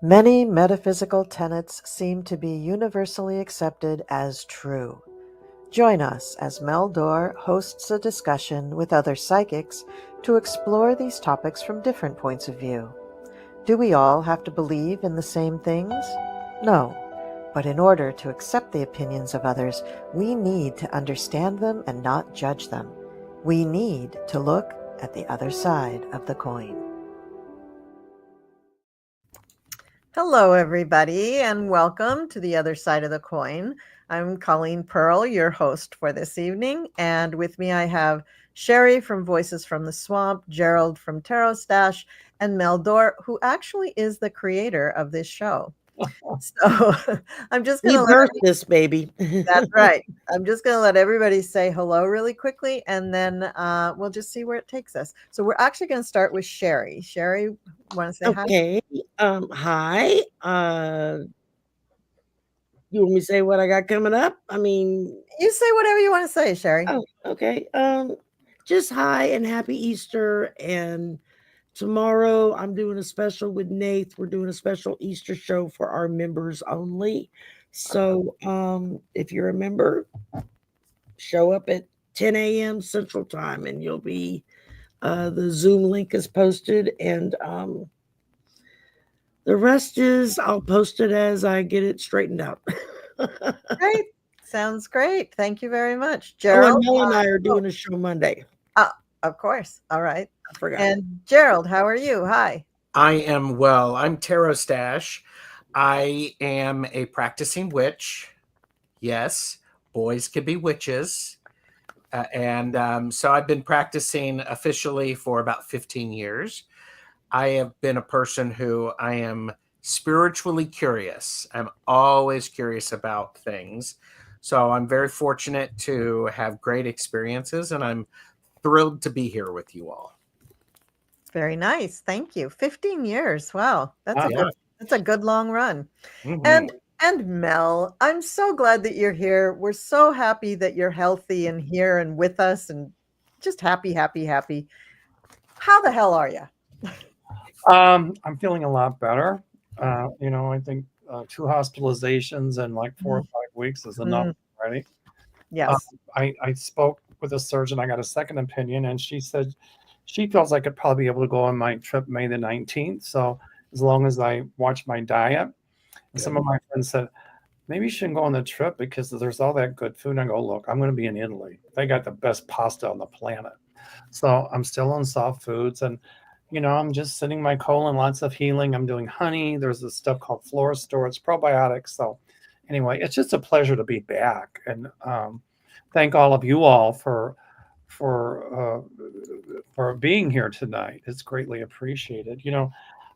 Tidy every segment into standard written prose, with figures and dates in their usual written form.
Many metaphysical tenets seem to be universally accepted as true. Join us as Mel Doerr hosts a discussion with other psychics to explore these topics from different points of view. Do we all have to believe in the same things? No. But in order to accept the opinions of others, we need to understand them and not judge them. We need to look at the other side of the coin. Hello, everybody, and welcome to the other side of the coin. I'm Colleen Pearl, your host for this evening, and with me I have Shari from Voices from the Swamp, Gerald from TarotStache, and Mel Doerr, who actually is the creator of this show. So I'm just going to birthed this baby. That's right. I'm just going to let everybody say hello really quickly, and then we'll just see where it takes us. So we're actually going to start with Shari. Shari, want to say hi? Okay. Hi. You want me to say what I got coming up? I mean, you say whatever you want to say, Shari. Oh, okay. Just hi and happy Easter. And tomorrow I'm doing a special with Nath. We're doing a special Easter show for our members only. So if you're a member, show up at 10 a.m. Central Time and you'll be the Zoom link is posted, and the rest is I'll post it as I get it straightened out. Great. Sounds great. Thank you very much. Gerald? Mel and I are doing a show Monday. Of course. All right. I forgot. And Gerald, how are you? Hi. I am well. I'm TarotStache. I am a practicing witch. Yes, boys can be witches. So I've been practicing officially for about 15 years. I have been a person who I am spiritually curious. I'm always curious about things. So I'm very fortunate to have great experiences, and I'm thrilled to be here with you all. Very nice. Thank you. 15 years. Wow. That's a good long run. Mm-hmm. And Mel, I'm so glad that you're here. We're so happy that you're healthy and here and with us, and just happy. How the hell are you? I'm feeling a lot better. I think 2 hospitalizations in like 4 or 5 weeks is enough already. Yes. I spoke with a surgeon. I got a second opinion, and she said she feels I could probably be able to go on my trip May the 19th. So as long as I watch my diet. And some of my friends said, maybe you shouldn't go on the trip because there's all that good food. And I go, look, I'm going to be in Italy. They got the best pasta on the planet. So I'm still on soft foods, and I'm just sitting my colon, lots of healing. I'm doing honey. There's this stuff called Floristore. It's probiotics. So anyway, it's just a pleasure to be back. And thank all of you all for being here tonight. It's greatly appreciated.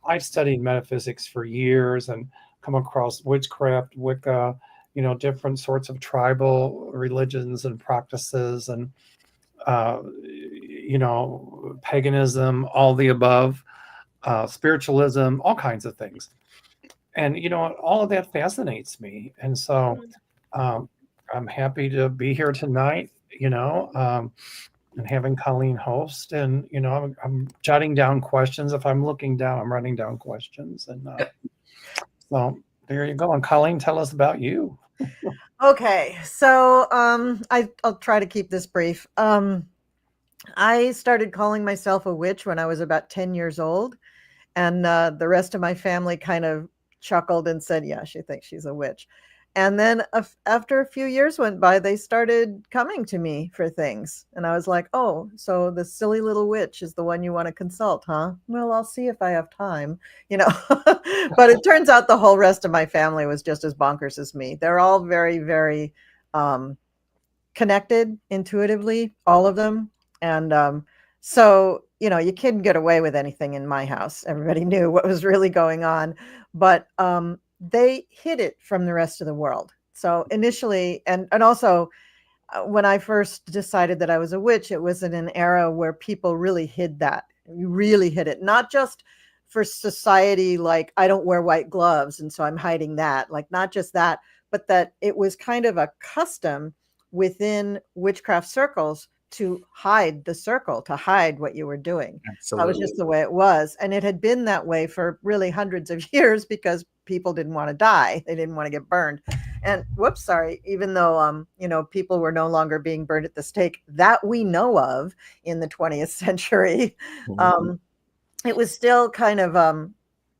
I've studied metaphysics for years and come across witchcraft, Wicca, different sorts of tribal religions and practices, and paganism, all the above, spiritualism, all kinds of things. And, all of that fascinates me. And so I'm happy to be here tonight, and having Colleen host. And, I'm jotting down questions. If I'm looking down, I'm writing down questions. And so there you go. And Colleen, tell us about you. Okay. So I'll try to keep this brief. I started calling myself a witch when I was about 10 years old. And the rest of my family kind of chuckled and said, yeah, she thinks she's a witch. And then after a few years went by, they started coming to me for things. And I was like, oh, so the silly little witch is the one you want to consult, huh? Well, I'll see if I have time, But it turns out the whole rest of my family was just as bonkers as me. They're all very, very connected intuitively, all of them. And so, you couldn't get away with anything in my house. Everybody knew what was really going on. But they hid it from the rest of the world. So initially, and also when I first decided that I was a witch, it was in an era where people really hid that. You really hid it, not just for society, like I don't wear white gloves, and so I'm hiding that, like not just that, but that it was kind of a custom within witchcraft circles to hide the circle, to hide what you were doing. That was Absolutely. just the way it was. And it had been that way for really hundreds of years because people didn't want to die. They didn't want to get burned. And whoops, sorry, even though, you know, people were no longer being burned at the stake that we know of in the 20th century, it was still kind of,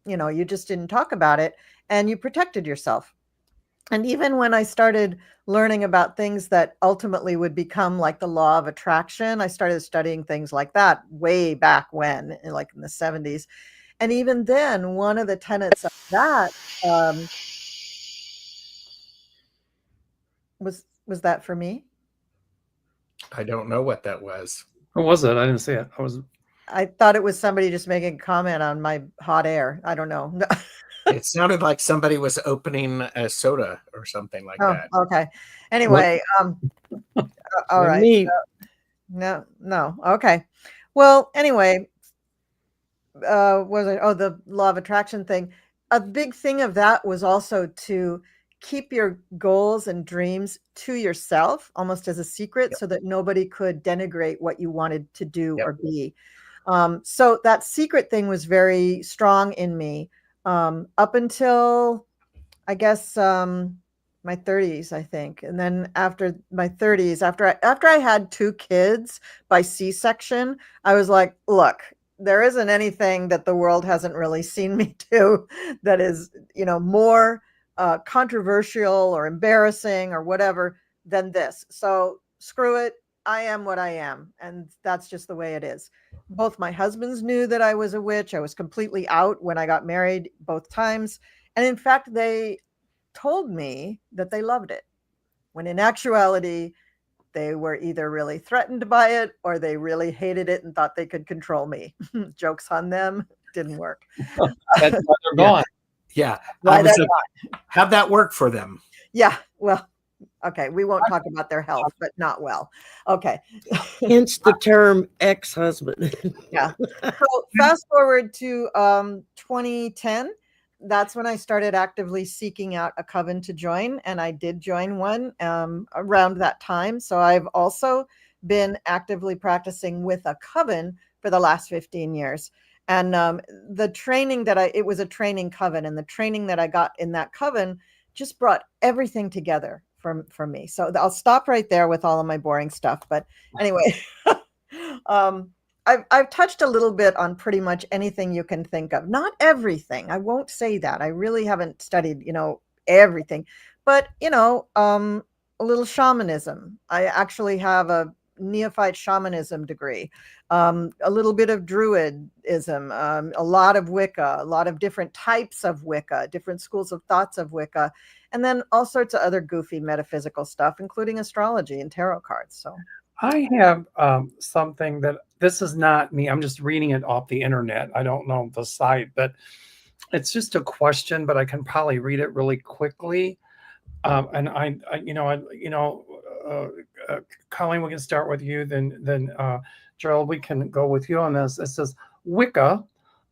you know, you just didn't talk about it and you protected yourself. And even when I started learning about things that ultimately would become like the law of attraction, I started studying things like that way back when, like in the 70s. And even then, one of the tenets of that was that for me? I don't know what that was. What was it? I didn't see it. I thought it was somebody just making a comment on my hot air. I don't know. It sounded like somebody was opening a soda or something like that. Okay. Anyway, all right. Me. No. Okay. Well, anyway, was it? Oh, the law of attraction thing. A big thing of that was also to keep your goals and dreams to yourself, almost as a secret, so that nobody could denigrate what you wanted to do or be. So that secret thing was very strong in me up until, I guess, my 30s, I think. And then after my 30s, after I had 2 kids by C-section, I was like, look, there isn't anything that the world hasn't really seen me do that is, you know, more controversial or embarrassing or whatever than this. So screw it. I am what I am. And that's just the way it is. Both my husbands knew that I was a witch. I was completely out when I got married both times. And in fact, they told me that they loved it, when in actuality, they were either really threatened by it or they really hated it and thought they could control me. Jokes on them. Didn't work. That's why they're gone. Yeah. Why they're How'd that work for them? Yeah. Well, okay. We won't talk about their health, but not well. Okay. Hence the term ex-husband. Yeah. So fast forward to 2010. That's when I started actively seeking out a coven to join. And I did join one around that time. So I've also been actively practicing with a coven for the last 15 years. And the training it was a training coven, and the training that I got in that coven just brought everything together for me. So I'll stop right there with all of my boring stuff. But anyway, I've touched a little bit on pretty much anything you can think of. Not everything. I won't say that. I really haven't studied, you know, everything. But, you know, a little shamanism. I actually have a neophyte shamanism degree, a little bit of druidism, a lot of Wicca, a lot of different types of Wicca, different schools of thoughts of Wicca, and then all sorts of other goofy metaphysical stuff, including astrology and tarot cards. So I have something that this is not me. I'm just reading it off the internet. I don't know the site, but it's just a question, but I can probably read it really quickly. And Colleen, we can start with you. Then Gerald, we can go with you on this. It says Wicca,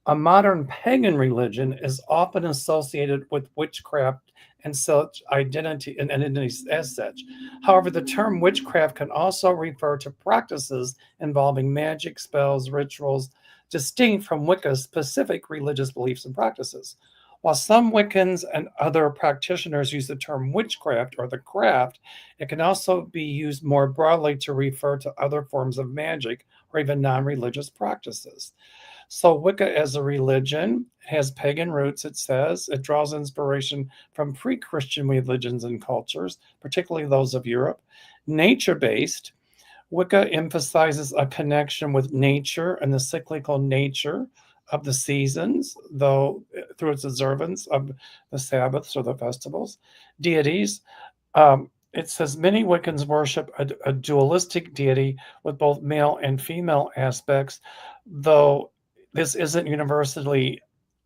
a modern pagan religion, is often associated with witchcraft and such identities as such. However, the term witchcraft can also refer to practices involving magic, spells, rituals, distinct from Wicca's specific religious beliefs and practices. While some Wiccans and other practitioners use the term witchcraft or the craft, it can also be used more broadly to refer to other forms of magic or even non-religious practices. So Wicca as a religion has pagan roots, it says. It draws inspiration from pre-Christian religions and cultures, particularly those of Europe. Nature-based, Wicca emphasizes a connection with nature and the cyclical nature of the seasons, though through its observance of the Sabbaths or the festivals. Deities, it says many Wiccans worship a dualistic deity with both male and female aspects, though this isn't universally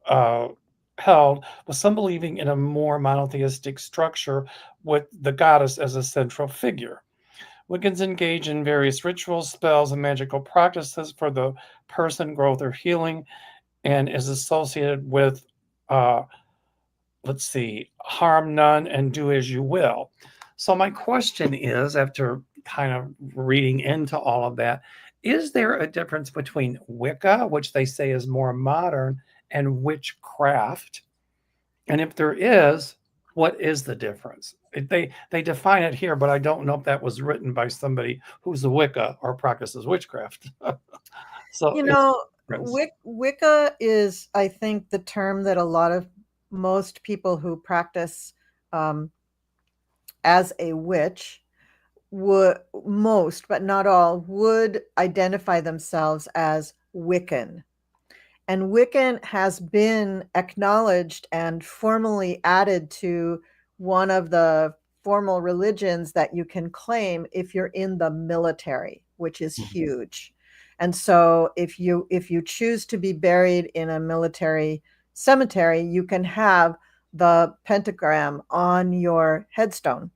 held, with some believing in a more monotheistic structure with the goddess as a central figure. Wiccans engage in various rituals, spells, and magical practices for the person growth or healing, and is associated with, harm none and do as you will. So my question is, after kind of reading into all of that. Is there a difference between Wicca, which they say is more modern, and witchcraft? And if there is, what is the difference? They define it here, but I don't know if that was written by somebody who's a Wicca or practices witchcraft. So You know, Wicca is, I think, the term that most people who practice as a witch most, but not all, would identify themselves as Wiccan. And Wiccan has been acknowledged and formally added to one of the formal religions that you can claim if you're in the military, which is huge. And so if you choose to be buried in a military cemetery, you can have the pentagram on your headstone.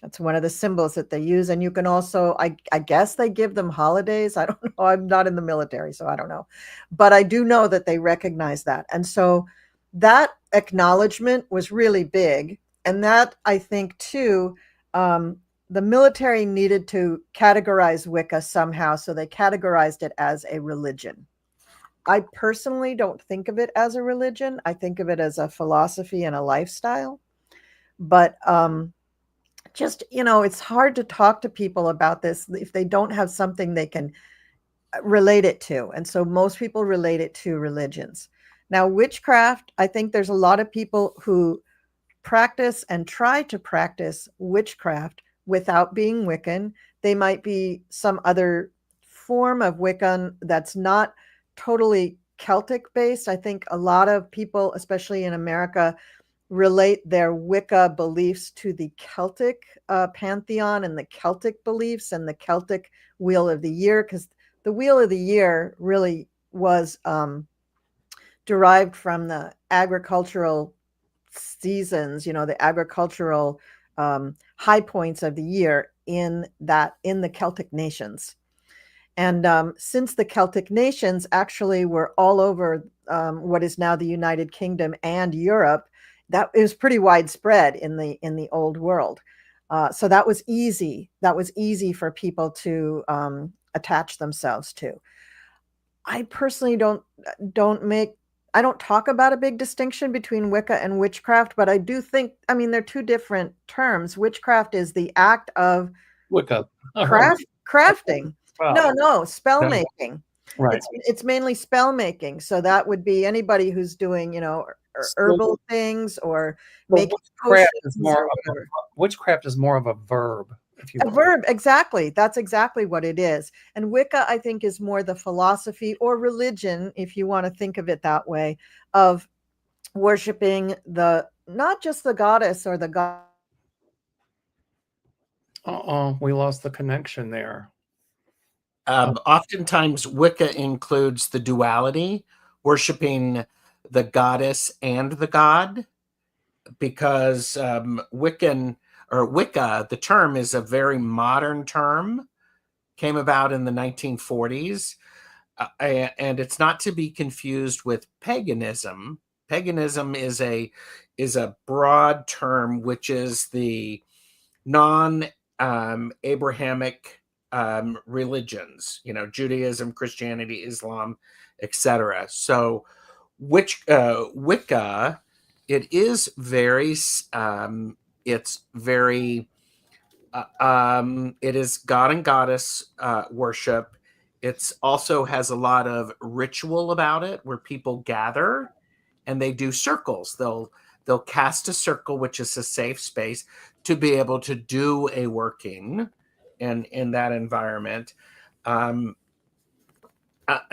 That's one of the symbols that they use. And you can also, I guess they give them holidays. I don't know. I'm not in the military, so I don't know. But I do know that they recognize that. And so that acknowledgement was really big. And that, I think, too, the military needed to categorize Wicca somehow. So they categorized it as a religion. I personally don't think of it as a religion. I think of it as a philosophy and a lifestyle. But just, it's hard to talk to people about this if they don't have something they can relate it to. And so most people relate it to religions. Now, witchcraft, I think there's a lot of people who practice and try to practice witchcraft without being Wiccan. They might be some other form of Wiccan that's not totally Celtic based. I think a lot of people, especially in America, relate their Wicca beliefs to the Celtic pantheon and the Celtic beliefs and the Celtic Wheel of the Year, because the Wheel of the Year really was derived from the agricultural seasons, the agricultural high points of the year in the Celtic nations. And since the Celtic nations actually were all over what is now the United Kingdom and Europe, that is pretty widespread in the old world. So that was easy. That was easy for people to attach themselves to. I personally don't talk about a big distinction between Wicca and witchcraft, but I do think, they're two different terms. Witchcraft is the act of Wicca. crafting. Wow. No, spell making. Right. It's mainly spell making. So that would be anybody who's doing, herbal things or making witchcraft is more of a verb, if you will. A verb, exactly. That's exactly what it is. And Wicca, I think, is more the philosophy or religion, if you want to think of it that way, of worshiping not just the goddess or the god. We lost the connection there. Oftentimes, Wicca includes the duality, worshiping the goddess and the god, because Wiccan or Wicca, the term is a very modern term, came about in the 1940s, and it's not to be confused with paganism. Paganism is a broad term, which is the non-Abrahamic religions, Judaism, Christianity, Islam, etc. So Wicca, it is very it is god and goddess worship. It's also has a lot of ritual about it, where people gather and they do circles. They'll cast a circle, which is a safe space to be able to do a working in that environment.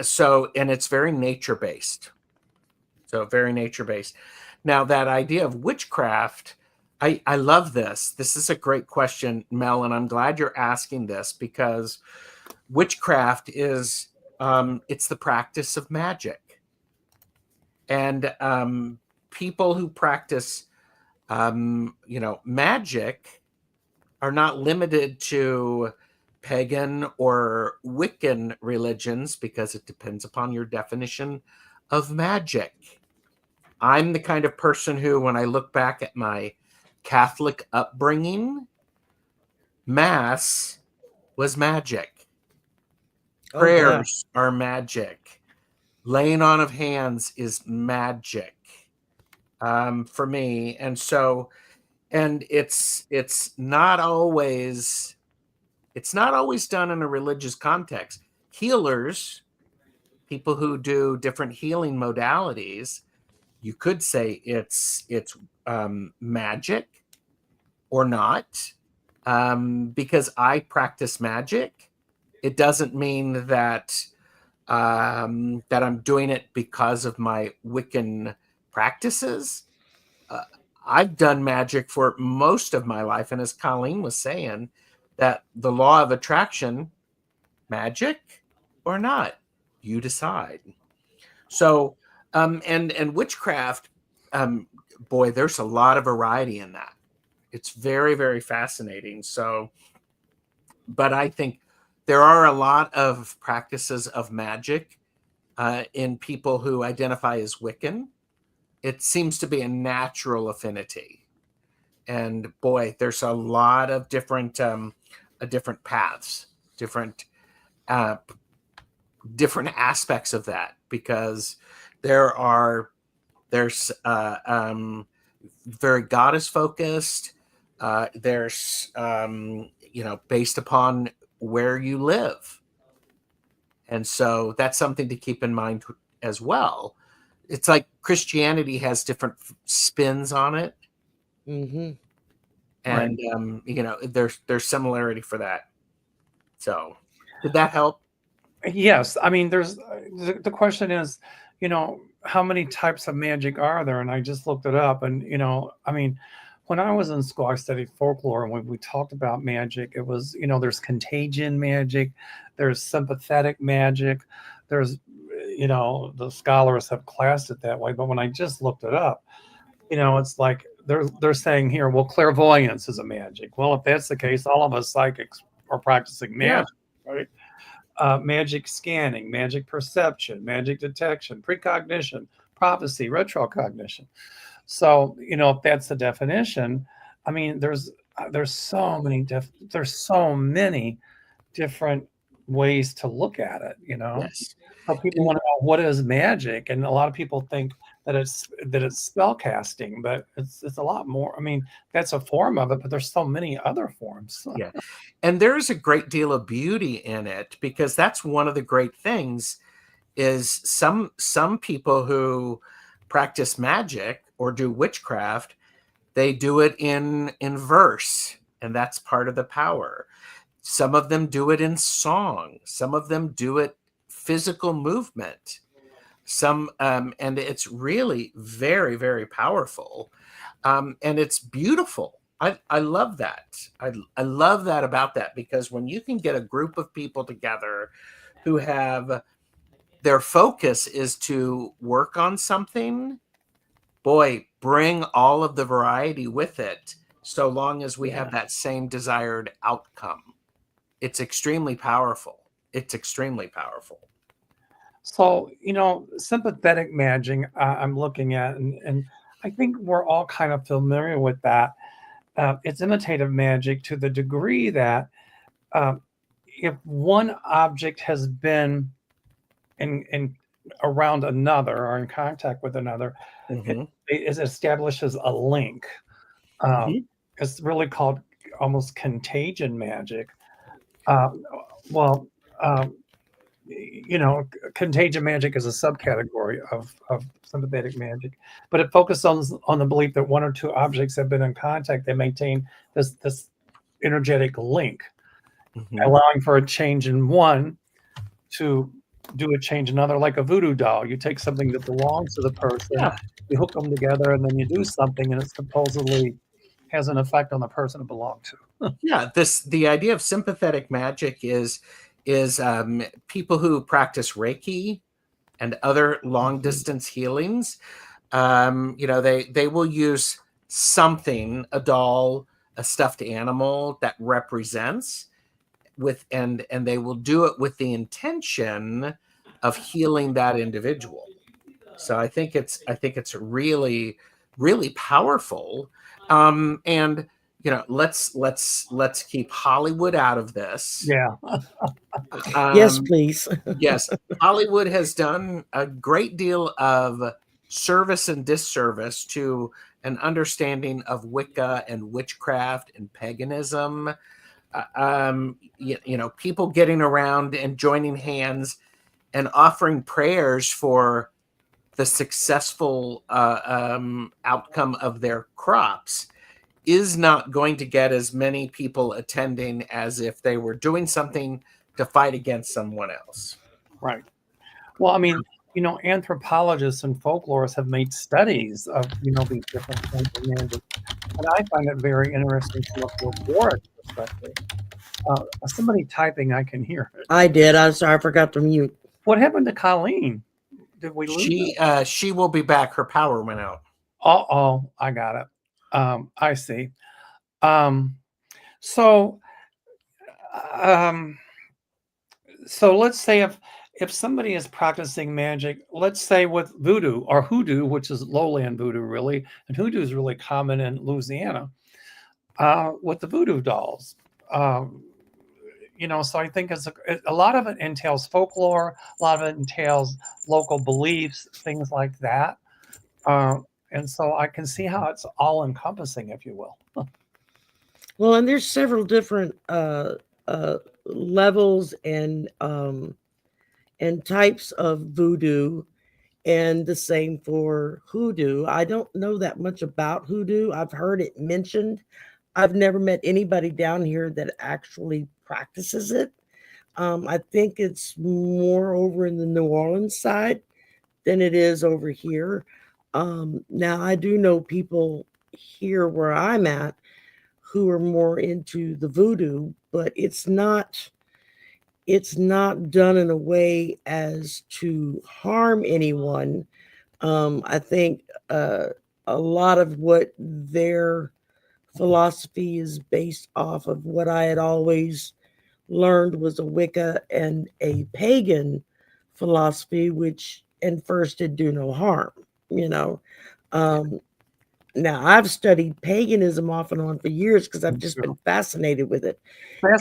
So, and it's very nature-based. So very nature-based. Now, that idea of witchcraft, I love this. This is a great question, Mel, and I'm glad you're asking this, because witchcraft is, it's the practice of magic. And people who practice, magic are not limited to pagan or Wiccan religions, because it depends upon your definition of magic. I'm the kind of person who, when I look back at my Catholic upbringing, Mass was magic. Oh, yeah. Prayers are magic. Laying on of hands is magic for me. And so, and it's not always done in a religious context. Healers, people who do different healing modalities, you could say it's magic or not. Because I practice magic, it doesn't mean that that I'm doing it because of my Wiccan practices. I've done magic for most of my life, and as Colleen was saying, that the law of attraction, magic or not, you decide. So, and witchcraft, boy, there's a lot of variety in that. It's very, very fascinating. So, but I think there are a lot of practices of magic in people who identify as Wiccan. It seems to be a natural affinity. And boy, there's a lot of different paths, different aspects of that, because there's very goddess focused. There's based upon where you live, and so that's something to keep in mind as well. It's like Christianity has different spins on it, and there's similarity for that. So, did that help? Yes, I mean, there's the question is, how many types of magic are there? And I just looked it up, and I mean, when I was in school, I studied folklore, and when we talked about magic, it was there's contagion magic, there's sympathetic magic, there's the scholars have classed it that way. But when I just looked it up, it's like they're saying here, well, clairvoyance is a magic. Well, if that's the case, all of us psychics are practicing magic, right? Magic scanning, magic perception, magic detection, precognition, prophecy, retrocognition. So, if that's the definition, I mean, there's so many different ways to look at it. Yes. So people want to know what is magic, and a lot of people think that it's spell casting, but it's a lot more. I mean, that's a form of it, but there's so many other forms. Yeah, and there's a great deal of beauty in it, because that's one of the great things is some people who practice magic or do witchcraft, they do it in verse, and that's part of the power. Some of them do it in song. Some of them do it physical movement. Some and it's really very, very powerful, and it's beautiful. I love that. I love that about that, because when you can get a group of people together who have their focus is to work on something, boy, bring all of the variety with it, so long as we have that same desired outcome. It's extremely powerful. It's extremely powerful. So, sympathetic magic, I'm looking at, and I think we're all kind of familiar with that. It's imitative magic to the degree that if one object has been in around another or in contact with another, it establishes a link. It's really called almost contagion magic. Contagion magic is a subcategory of sympathetic magic, but it focuses on the belief that one or two objects have been in contact. They maintain this energetic link, allowing for a change in one to do a change in another, like a voodoo doll. You take something that belongs to the person, you hook them together, and then you do something, and it supposedly has an effect on the person it belonged to. The idea of sympathetic magic is people who practice Reiki and other long distance healings. They will use something, a doll, a stuffed animal that represents and they will do it with the intention of healing that individual. So I think it's really, really powerful. And you know, let's keep Hollywood out of this. Yeah. Yes, please. Yes, Hollywood has done a great deal of service and disservice to an understanding of Wicca and witchcraft and paganism. You know, people getting around and joining hands and offering prayers for the successful outcome of their crops is not going to get as many people attending as if they were doing something to fight against someone else. Right. Well, I mean, you know, anthropologists and folklorists have made studies of, you know, these different kinds of magic. And I find it very interesting to look at Warwick perspective. Somebody typing, I can hear it. I did. I'm sorry, I forgot to mute. What happened to Colleen? Did we lose her? She will be back. Her power went out. Oh, I got it. I see. So let's say if somebody is practicing magic, let's say with voodoo or hoodoo, which is lowland voodoo really, and hoodoo is really common in Louisiana, with the voodoo dolls. You know, so I think a lot of it entails folklore, a lot of it entails local beliefs, things like that. And so I can see how it's all encompassing, if you will. Well, and there's several different levels and types of voodoo, and the same for hoodoo. I don't know that much about hoodoo. I've heard it mentioned. I've never met anybody down here that actually practices it. I think it's more over in the New Orleans side than it is over here. Now, I do know people here where I'm at who are more into the voodoo, but it's not done in a way as to harm anyone. I think a lot of what their philosophy is based off of what I had always learned was a Wicca and a pagan philosophy, which and first did do no harm, you know. Now I've studied paganism off and on for years because I've just been fascinated with it.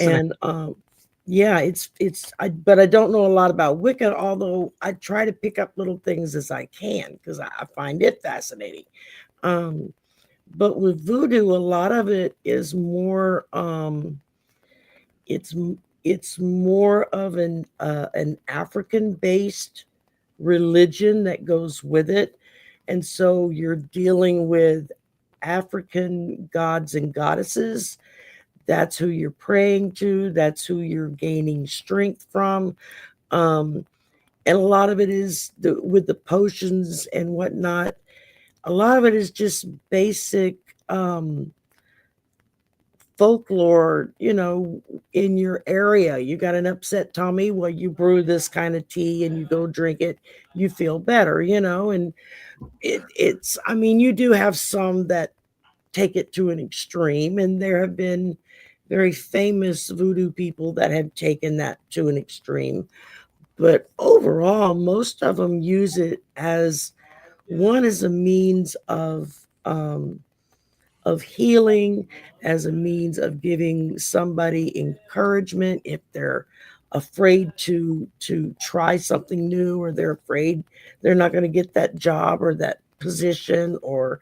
And yeah, but I don't know a lot about Wicca, although I try to pick up little things as I can because I find it fascinating. But with voodoo, a lot of it is more it's more of an African-based religion that goes with it. And so you're dealing with African gods and goddesses. That's who you're praying to. That's who you're gaining strength from. And a lot of it is with the potions and whatnot. A lot of it is just basic folklore, you know, in your area. You got an upset tummy, well, you brew this kind of tea and you go drink it, you feel better, you know. And it's I mean, you do have some that take it to an extreme, and there have been very famous voodoo people that have taken that to an extreme. But overall, most of them use it as a means of healing, as a means of giving somebody encouragement if they're afraid to try something new, or they're afraid they're not going to get that job or that position, or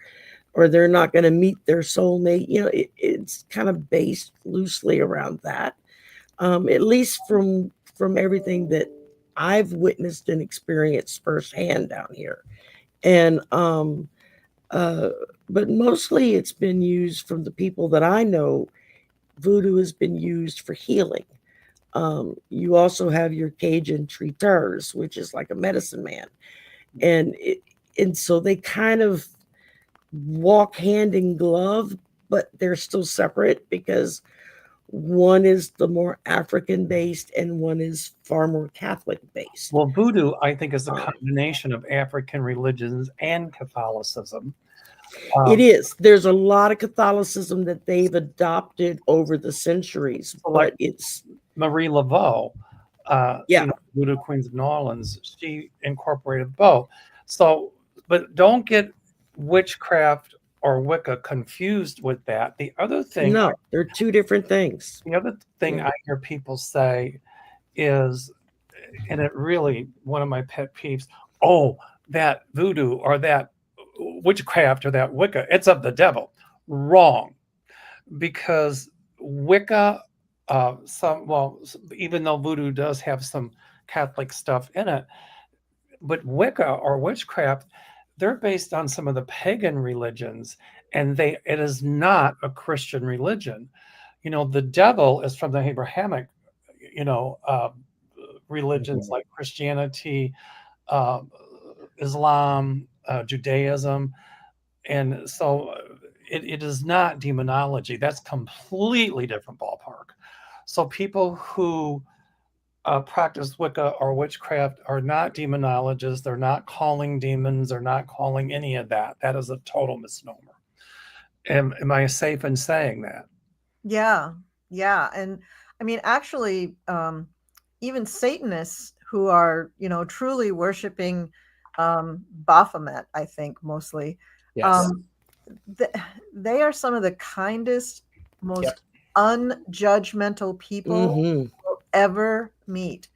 they're not going to meet their soulmate. You know, it's kind of based loosely around that. At least from everything that I've witnessed and experienced firsthand down here. And but mostly it's been used from the people that I know. Voodoo has been used for healing. You also have your Cajun traiteurs, which is like a medicine man. And so they kind of walk hand in glove, but they're still separate because one is the more African based and one is far more Catholic based. Well, voodoo, I think, is a combination of African religions and Catholicism. It is. There's a lot of Catholicism that they've adopted over the centuries, but like it's Marie Laveau, you know, Voodoo Queens of New Orleans. She incorporated both. So, but don't get witchcraft or Wicca confused with that. The other thing, No, they're two different things. the other thing Yeah. I hear people say is, and it really one of my pet peeves, oh, that voodoo or that witchcraft or that Wicca, it's of the devil. Wrong. Because Wicca, even though voodoo does have some Catholic stuff in it, but Wicca or witchcraft, they're based on some of the pagan religions, and it is not a Christian religion. The devil is from the Abrahamic, religions like Christianity, uh, Islam, Judaism, and so it is not demonology. That's completely different ballpark. So people who practice Wicca or witchcraft are not demonologists. They're not calling demons. They're not calling any of that. That is a total misnomer. Am I safe in saying that? Yeah. And I mean, actually, even Satanists who are, truly worshiping Baphomet, I think mostly, Yes. they are some of the kindest, most Yep. unjudgmental people you'll ever meet.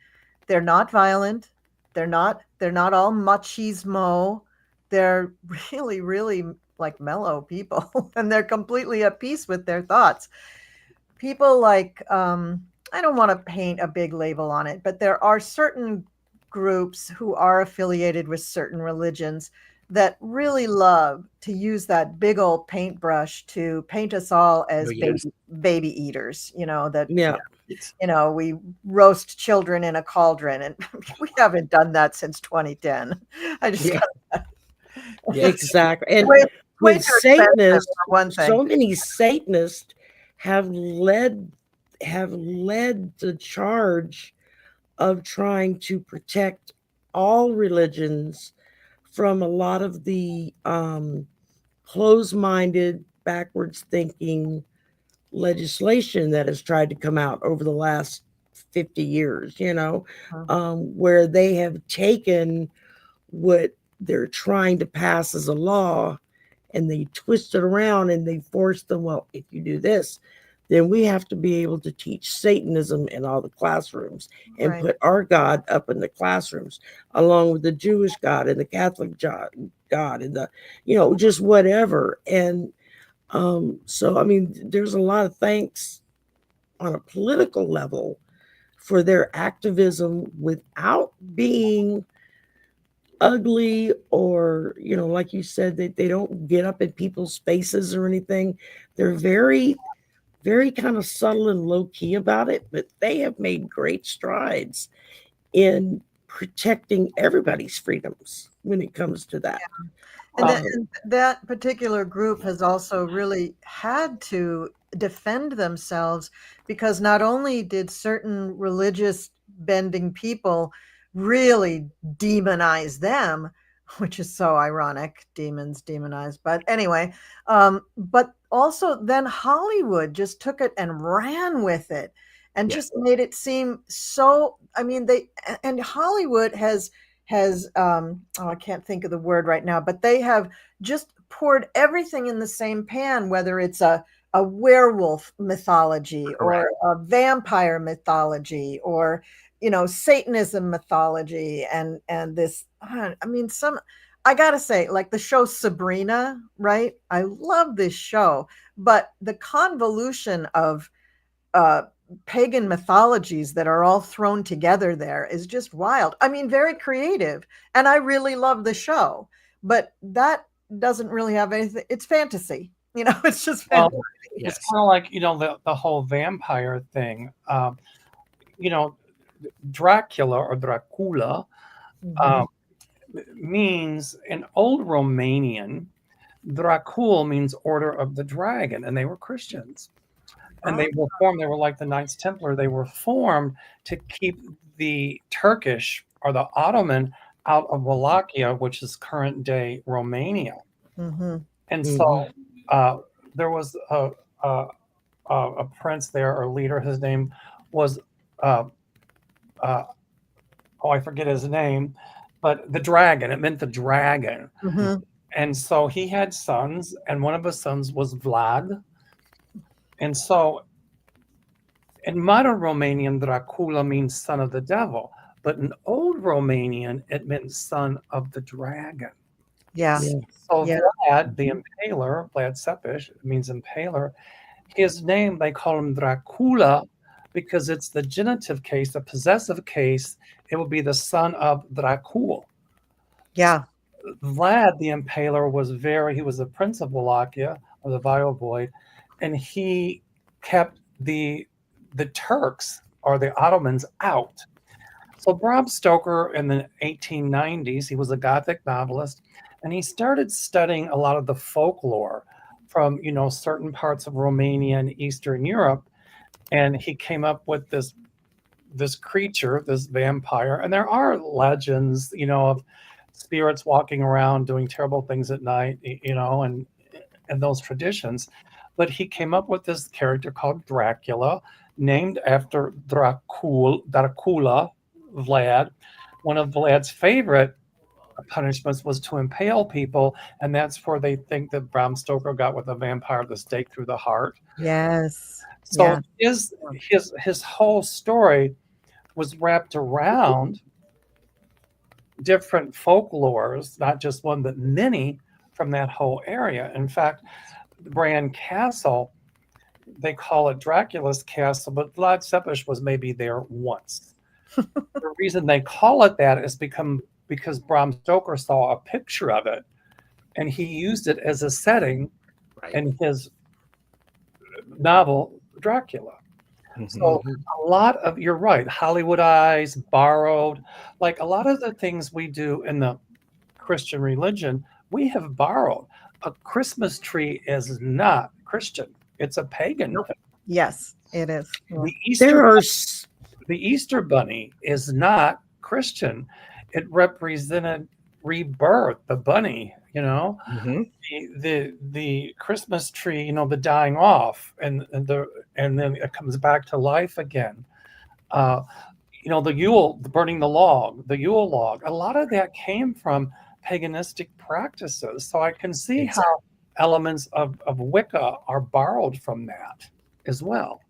They're not violent. They're not all machismo. They're really, really like mellow people, and they're completely at peace with their thoughts. People like, I don't want to paint a big label on it, but there are certain groups who are affiliated with certain religions that really love to use that big old paintbrush to paint us all as Oh, yes. baby eaters, that Yeah. we roast children in a cauldron, and we haven't done that since 2010. I just Yeah. Yes. Exactly. And way with too expensive, Satanists, for one thing. so many Satanists have led the charge of trying to protect all religions from a lot of the closed-minded, backwards thinking legislation that has tried to come out over the last 50 years, where they have taken what they're trying to pass as a law and they twist it around and they force them, well, if you do this, then we have to be able to teach Satanism in all the classrooms and Right. put our God up in the classrooms, along with the Jewish God and the Catholic God and the, just whatever. And so, I mean, there's a lot of thanks on a political level for their activism without being ugly or, like you said, that they don't get up in people's faces or anything. They're very, very kind of subtle and low key about it, but they have made great strides in protecting everybody's freedoms when it comes to that. And that particular group has also really had to defend themselves, because not only did certain religious bending people really demonize them, which is so ironic, demons demonized, but anyway, but also then Hollywood just took it and ran with it and just made it seem so, I mean, and Hollywood has I can't think of the word right now, but they have just poured everything in the same pan, whether it's a werewolf mythology or a vampire mythology or Satanism mythology and this, I mean, I gotta say, like the show Sabrina, right? I love this show, but the convolution of pagan mythologies that are all thrown together there is just wild. I mean, very creative, and I really love the show, but that doesn't really have anything. It's fantasy, it's just fantasy. It's kind of like the whole vampire thing. Dracula or Dracula means, in old Romanian, Dracul means Order of the Dragon, and they were Christians. And they were formed, they were like the Knights Templar. They were formed to keep the Turkish or the Ottoman out of Wallachia, which is current day Romania. And so there was a prince there or leader. His name was, I forget his name, but the dragon. It meant the dragon. And so he had sons, and one of his sons was Vlad. And so in modern Romanian, Dracula means son of the devil, but in old Romanian, it meant son of the dragon. Yeah. Yeah. So Yeah. Vlad, the impaler, Vlad Tepes, means impaler. His name, they call him Dracula because it's the genitive case, the possessive case. It would be the son of Dracul. Yeah. Vlad, the impaler, he was the prince of Wallachia, or the Voivode, and he kept the Turks or the Ottomans out. So Bram Stoker in the 1890s, he was a Gothic novelist, and he started studying a lot of the folklore from, certain parts of Romania and Eastern Europe, and he came up with this creature, this vampire. And there are legends, of spirits walking around doing terrible things at night, and those traditions. But he came up with this character called Dracula, named after Dracula, Vlad. One of Vlad's favorite punishments was to impale people, and that's where they think that Bram Stoker got with a vampire, the stake through the heart. Yes. So Yeah. his whole story was wrapped around different folklores, not just one, but many from that whole area. In fact, the Bran Castle, they call it Dracula's Castle, but Vlad Tepes was maybe there once. The reason they call it that is because Bram Stoker saw a picture of it, and he used it as a setting in his novel Dracula. So a lot of, you're right, Hollywoodized, borrowed, like a lot of the things we do in the Christian religion, we have borrowed. A Christmas tree is not Christian. It's a pagan thing. Yes, it is. Yeah. The Easter bunny is not Christian. It represented rebirth, the bunny, the Christmas tree, the dying off, and then it comes back to life again. The Yule, burning the Yule log. A lot of that came from paganistic practices. So I can see how elements of Wicca are borrowed from that as well.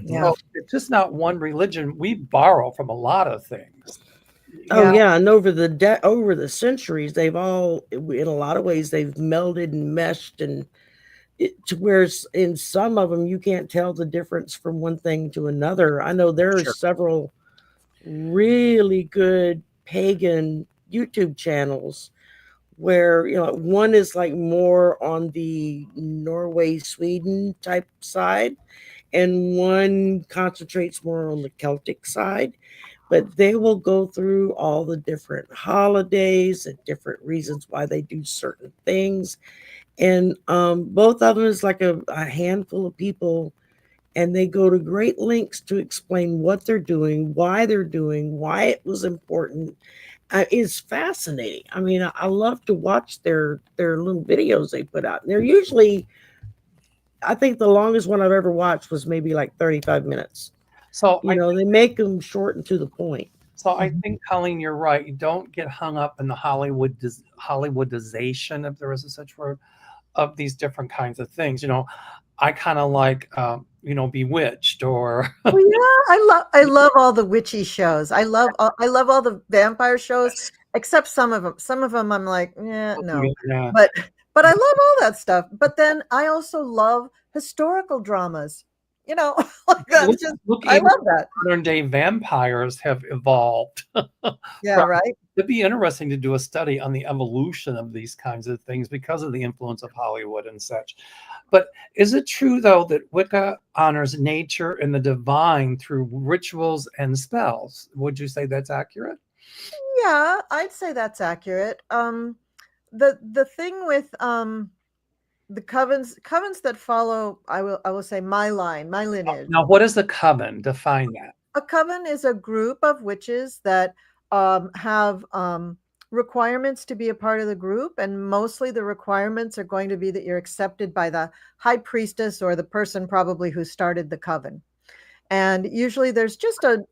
Yeah. So it's just not one religion. We borrow from a lot of things. Oh yeah, and over the centuries, they've all, in a lot of ways, they've melded and meshed, and to where in some of them you can't tell the difference from one thing to another. I know there are several really good pagan YouTube channels where one is like more on the Norway, Sweden type side, and one concentrates more on the Celtic side. But they will go through all the different holidays and different reasons why they do certain things. And both of them is like a handful of people, and they go to great lengths to explain what they're doing, why it was important. It's fascinating. I mean, I love to watch their little videos they put out. And they're usually, I think the longest one I've ever watched was maybe like 35 minutes. So they make them short and to the point. So I think, Colleen, you're right. You don't get hung up in the Hollywoodization, if there is a such word, of these different kinds of things. I kind of like, Bewitched or. Oh, yeah, I love all the witchy shows. I love all the vampire shows, except some of them. Some of them I'm like, no. Yeah. But I love all that stuff. But then I also love historical dramas. That's just, I love that. Modern day vampires have evolved. Yeah, right. It'd be interesting to do a study on the evolution of these kinds of things because of the influence of Hollywood and such. But is it true, though, that Wicca honors nature and the divine through rituals and spells? Would you say that's accurate? Yeah, I'd say that's accurate. The thing with the covens that follow, I will say my lineage. Now, what is a coven? Define that. A coven is a group of witches that have requirements to be a part of the group, and mostly the requirements are going to be that you're accepted by the high priestess or the person probably who started the coven. And usually there's just a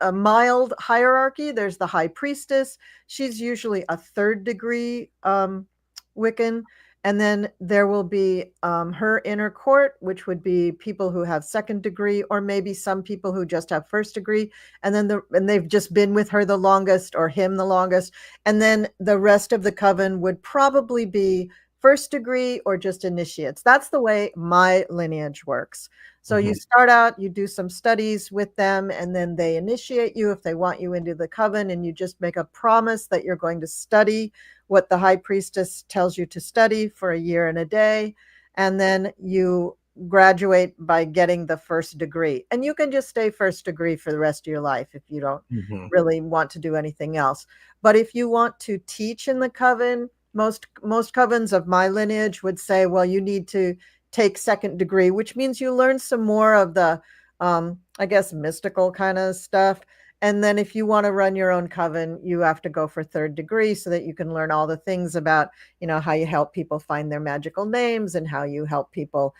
a mild hierarchy. There's the high priestess. She's usually a 3rd degree Wiccan. And then there will be her inner court, which would be people who have 2nd degree, or maybe some people who just have 1st degree. And then they've just been with her the longest, or him the longest. And then the rest of the coven would probably be 1st degree or just initiates. That's the way my lineage works. So you start out, you do some studies with them, and then they initiate you if they want you into the coven, and you just make a promise that you're going to study what the high priestess tells you to study for a year and a day. And then you graduate by getting the 1st degree. And you can just stay 1st degree for the rest of your life if you don't really want to do anything else. But if you want to teach in the coven, most covens of my lineage would say, well, you need to take 2nd degree, which means you learn some more of the, I guess, mystical kind of stuff. And then if you want to run your own coven, you have to go for 3rd degree so that you can learn all the things about, how you help people find their magical names, and how you help people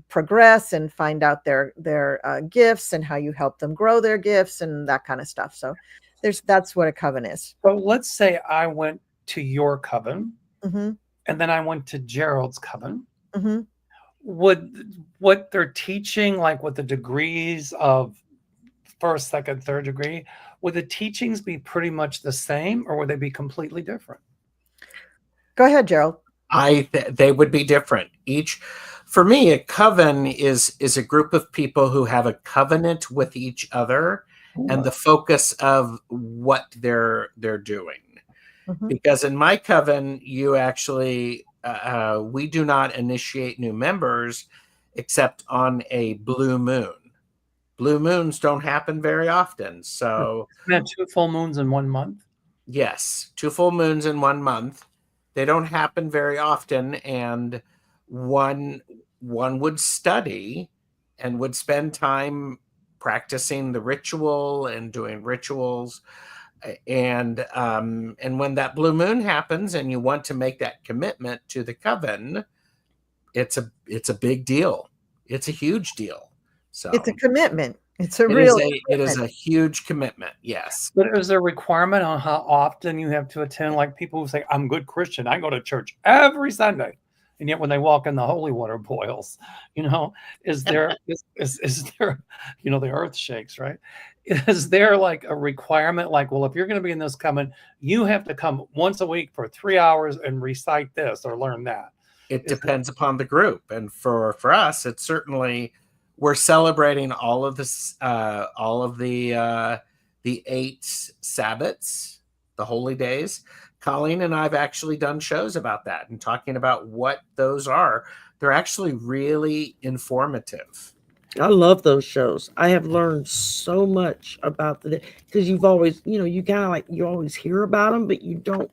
progress and find out their gifts, and how you help them grow their gifts and that kind of stuff. So that's what a coven is. So let's say I went to your coven, and then I went to Gerald's coven. Would what they're teaching, like with the degrees of 1st, 2nd, 3rd degree, would the teachings be pretty much the same, or would they be completely different? Go ahead, Gerald. They would be different. For me, a coven is a group of people who have a covenant with each other, and the focus of what they're doing. Because in my coven, you actually we do not initiate new members except on a blue moon. Blue moons don't happen very often. So Isn't that 2 full moons in 1 month? Yes, 2 full moons in 1 month. They don't happen very often, and one would study and would spend time practicing the ritual and doing rituals. And when that blue moon happens and you want to make that commitment to the coven, it's a big deal. It's a huge deal. So it's a commitment. It is a huge commitment. Yes. But is there a requirement on how often you have to attend? Like people who say, I'm a good Christian, I go to church every Sunday. And yet when they walk in, the holy water boils. Is there is there, the earth shakes, right? Is there like a requirement, like, well, if you're going to be in this coven, you have to come once a week for 3 hours and recite this or learn that? It depends upon the group. And for us, it's certainly, we're celebrating all of this, all of the 8 Sabbats, the holy days. Colleen and I've actually done shows about that and talking about what those are. They're actually really informative. I love those shows. I have learned so much about because you've always, you kind of like, you always hear about them, but you don't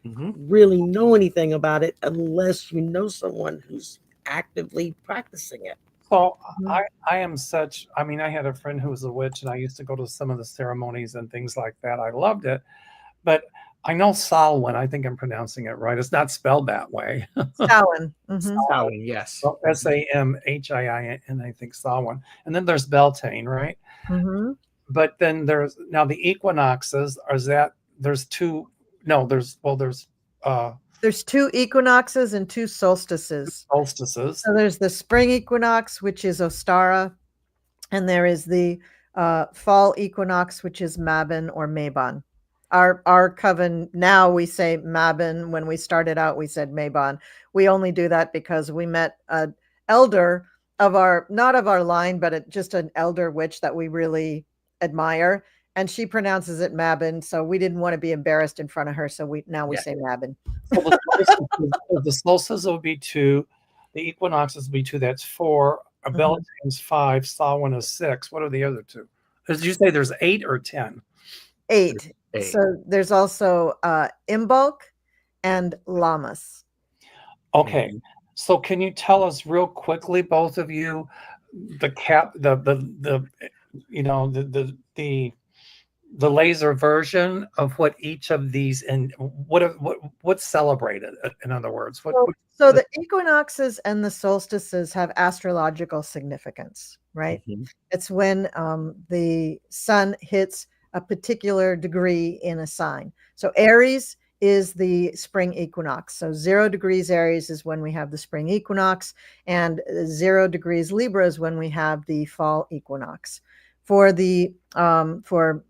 really know anything about it unless you know someone who's actively practicing it. So I am I had a friend who was a witch, and I used to go to some of the ceremonies and things like that. I loved it. But I know Salwin, I think I'm pronouncing it right. It's not spelled that way. Samhain. Samhain, yes. Well, Samhiin, I think Samhain. And then there's Beltane, right? But then there's the equinoxes. There's 2 equinoxes and 2 solstices. So there's the spring equinox, which is Ostara, and there is the fall equinox, which is Mabon or Mabon. Our coven now, we say Mabon. When we started out, we said Mabon. We only do that because we met an elder of not of our line, but just an elder witch that we really admire, and she pronounces it Mabon. So we didn't want to be embarrassed in front of her, so we say Mabon. So the solstices will be 2, the equinoxes will be 2. That's 4. Beltane's 5. Samhain is 6. What are the other 2? Did you say there's 8 or 10? 8. So there's also Imbolc and Lammas. Okay. So can you tell us real quickly, both of you, the the laser version of what each of these and what's celebrated? In other words, So the equinoxes and the solstices have astrological significance, right? Mhm. It's when the sun hits a particular degree in a sign. So Aries is the spring equinox. So 0 degrees Aries is when we have the spring equinox, and 0 degrees Libra is when we have the fall equinox. For the for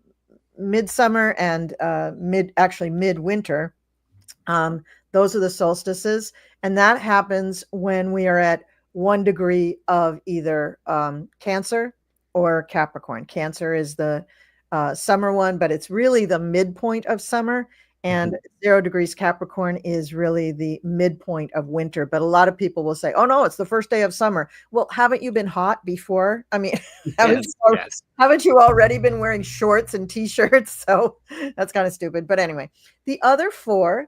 midsummer and midwinter, those are the solstices, and that happens when we are at 1 degree of either Cancer or Capricorn. Cancer is the summer one, but it's really the midpoint of summer, and 0 degrees Capricorn is really the midpoint of winter. But a lot of people will say, oh no, it's the first day of summer. Well, haven't you been hot before? I mean, haven't you already been wearing shorts and t-shirts? So that's kind of stupid. But anyway, the other 4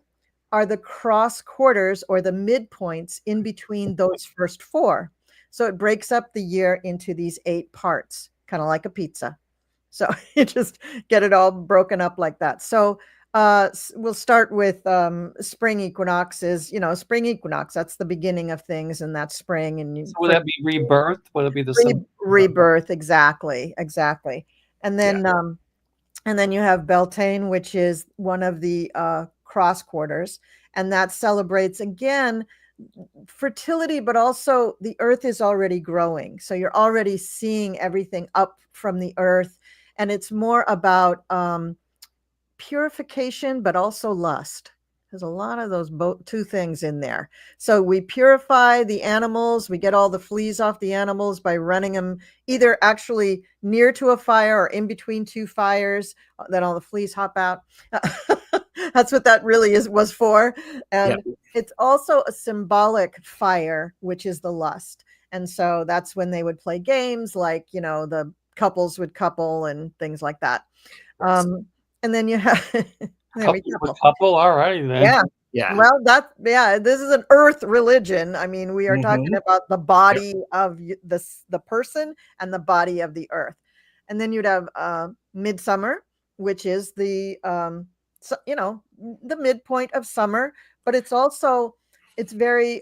are the cross quarters, or the midpoints in between those first 4. So it breaks up the year into these 8 parts, kind of like a pizza. So you just get it all broken up like that. So we'll start with spring equinoxes. Spring equinox, that's the beginning of things, and that's spring. And so would that be rebirth? Would it be the rebirth? Exactly. And then you have Beltane, which is one of the cross quarters, and that celebrates again fertility, but also the earth is already growing. So you're already seeing everything up from the earth, and it's more about purification, but also lust. There's a lot of those two things in there. So we purify the animals. We get all the fleas off the animals by running them either actually near to a fire or in between 2 fires. Then all the fleas hop out. That's what that really was for. And it's also a symbolic fire, which is the lust. And so that's when they would play games like, the couples would couple and things like that. And then you have couple. All righty then. Yeah. Well, this is an earth religion. I mean, we are talking about the body of the person and the body of the earth. And then you'd have midsummer, which is the the midpoint of summer, but it's very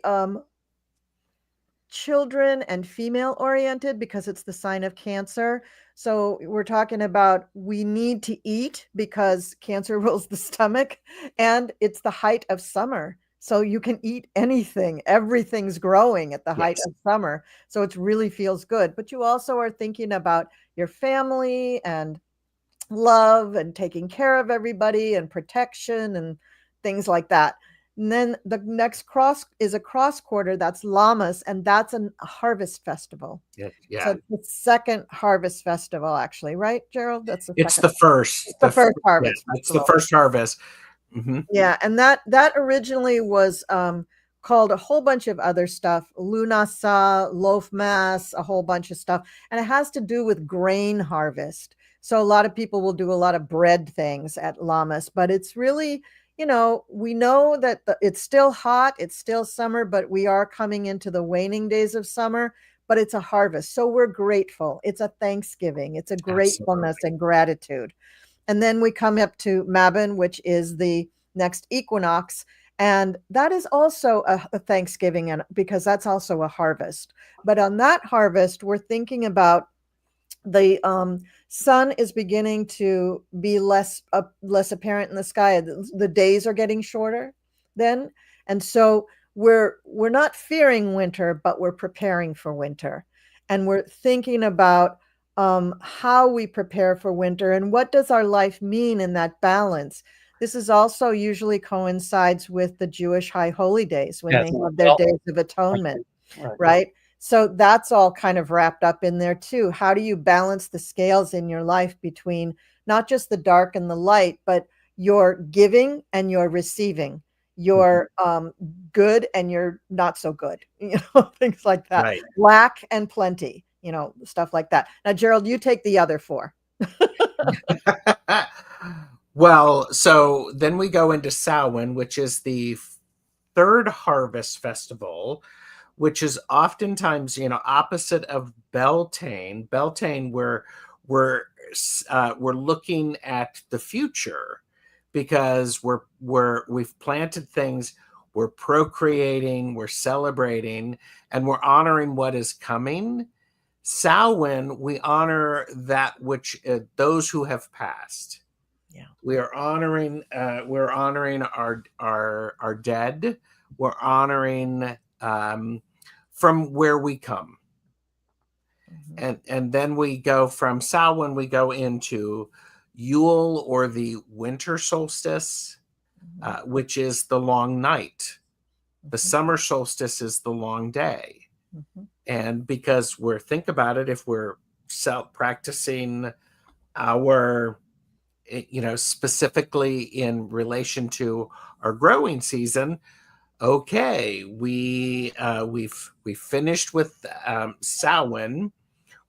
children and female oriented because it's the sign of Cancer. So we're talking about we need to eat because Cancer rules the stomach, and it's the height of summer. So you can eat anything. Everything's growing at the height of summer. So it really feels good. But you also are thinking about your family and love and taking care of everybody and protection and things like that. And then the next cross is a cross quarter. That's Lammas, and that's a harvest festival. Yeah. So it's the second harvest festival, actually, right, Gerald? It's the first. It's the first harvest. Yeah, it's the first harvest. Yeah, and that originally was called a whole bunch of other stuff, Lunasa, Loaf Mass, a whole bunch of stuff, and it has to do with grain harvest. So a lot of people will do a lot of bread things at Lammas, but it's really, we know that it's still hot, it's still summer, but we are coming into the waning days of summer, but it's a harvest. So we're grateful. It's a Thanksgiving. It's a gratefulness and gratitude. And then we come up to Mabon, which is the next equinox. And that is also a Thanksgiving, and because that's also a harvest. But on that harvest, we're thinking about the sun is beginning to be less apparent in the sky. The days are getting shorter then. And so we're not fearing winter, but we're preparing for winter. And we're thinking about how we prepare for winter and what does our life mean in that balance. This is also usually coincides with the Jewish high holy days when they have their days of atonement, right? So that's all kind of wrapped up in there too. How do you balance the scales in your life between not just the dark and the light, but your giving and your receiving, your good and your not so good, things like that. Right. Lack and plenty, stuff like that. Now, Gerald, you take the other 4. Well, so then we go into Samhain, which is the third harvest festival, which is oftentimes, opposite of Beltane. Beltane, we're we're looking at the future because we've planted things, we're procreating, we're celebrating, and we're honoring what is coming. Samhain, we honor that which those who have passed. Yeah, we are honoring our dead. We're honoring from where we come. And then we go from Samhain, we go into Yule, or the winter solstice, which is the long night. The summer solstice is the long day. And because think about it, if we're practicing our, specifically in relation to our growing season, okay, we've finished with Samhain.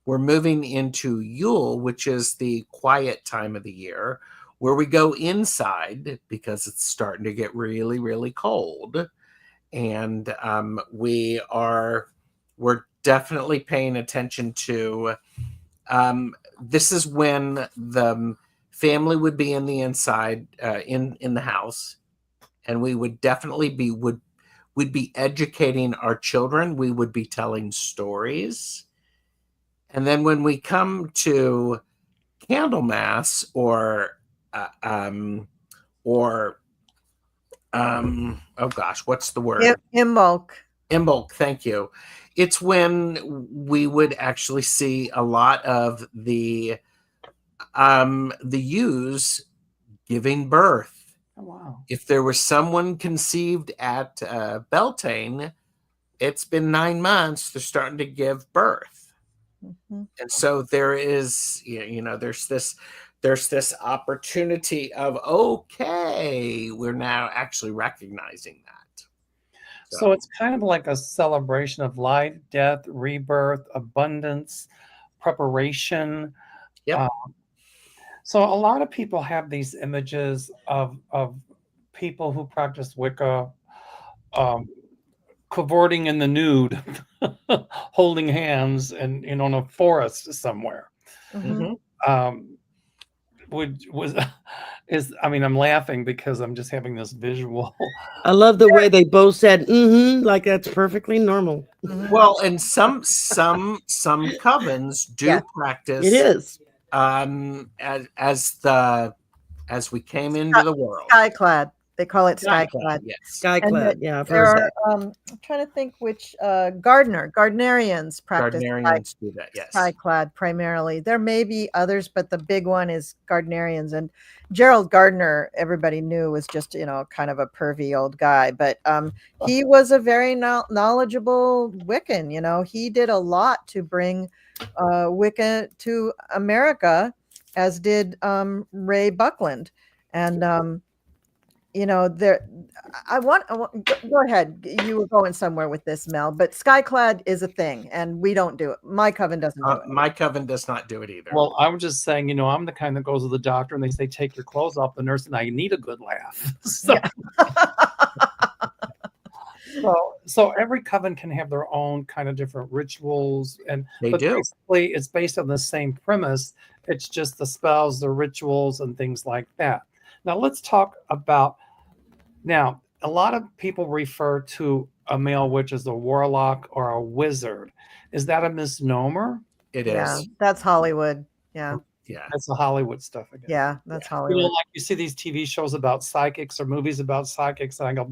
We're moving into Yule, which is the quiet time of the year, where we go inside because it's starting to get really, really cold. And we're definitely paying attention to, this is when the family would be in the inside, in the house. And we would definitely we'd be educating our children. We would be telling stories. And then when we come to Candlemas or oh gosh, what's the word? Imbolc. Imbolc, thank you. It's when we would actually see a lot of the ewes giving birth. Oh, wow. If there was someone conceived at Beltane, it's been 9 months, they're starting to give birth. And so there is, there's this opportunity of, okay, we're now actually recognizing that. So it's kind of like a celebration of life, death, rebirth, abundance, preparation. Yep. So a lot of people have these images of people who practice Wicca cavorting in the nude, holding hands, and in a forest somewhere. I'm laughing because I'm just having this visual. I love the way they both said like that's perfectly normal. Well, and some covens do practice. It is as we came into the world. Skyclad. They call it skyclad. Yes. Skyclad. Yeah, I've there heard are. that. I'm trying to think which Gardnerians practice. Gardnerians do that. Yes. Skyclad primarily. There may be others, but the big one is Gardnerians. And Gerald Gardner, everybody knew, was just kind of a pervy old guy, but he was a very knowledgeable Wiccan. He did a lot to bring Wicca to America, as did Ray Buckland, and. There. I want. Go ahead. You were going somewhere with this, Mel. But Skyclad is a thing, and we don't do it. My coven doesn't do it. My coven does not do it either. Well, I'm just saying, I'm the kind that goes to the doctor and they say, take your clothes off, the nurse, and I need a good laugh. So every coven can have their own kind of different rituals, but basically it's based on the same premise. It's just the spells, the rituals, and things like that. Now let's talk about. Now, a lot of people refer to a male witch as a warlock or a wizard. Is that a misnomer? It is. Yeah, that's Hollywood. Yeah. Yeah. That's the Hollywood stuff again. Yeah, that's Hollywood. Like you see these TV shows about psychics or movies about psychics, and I go,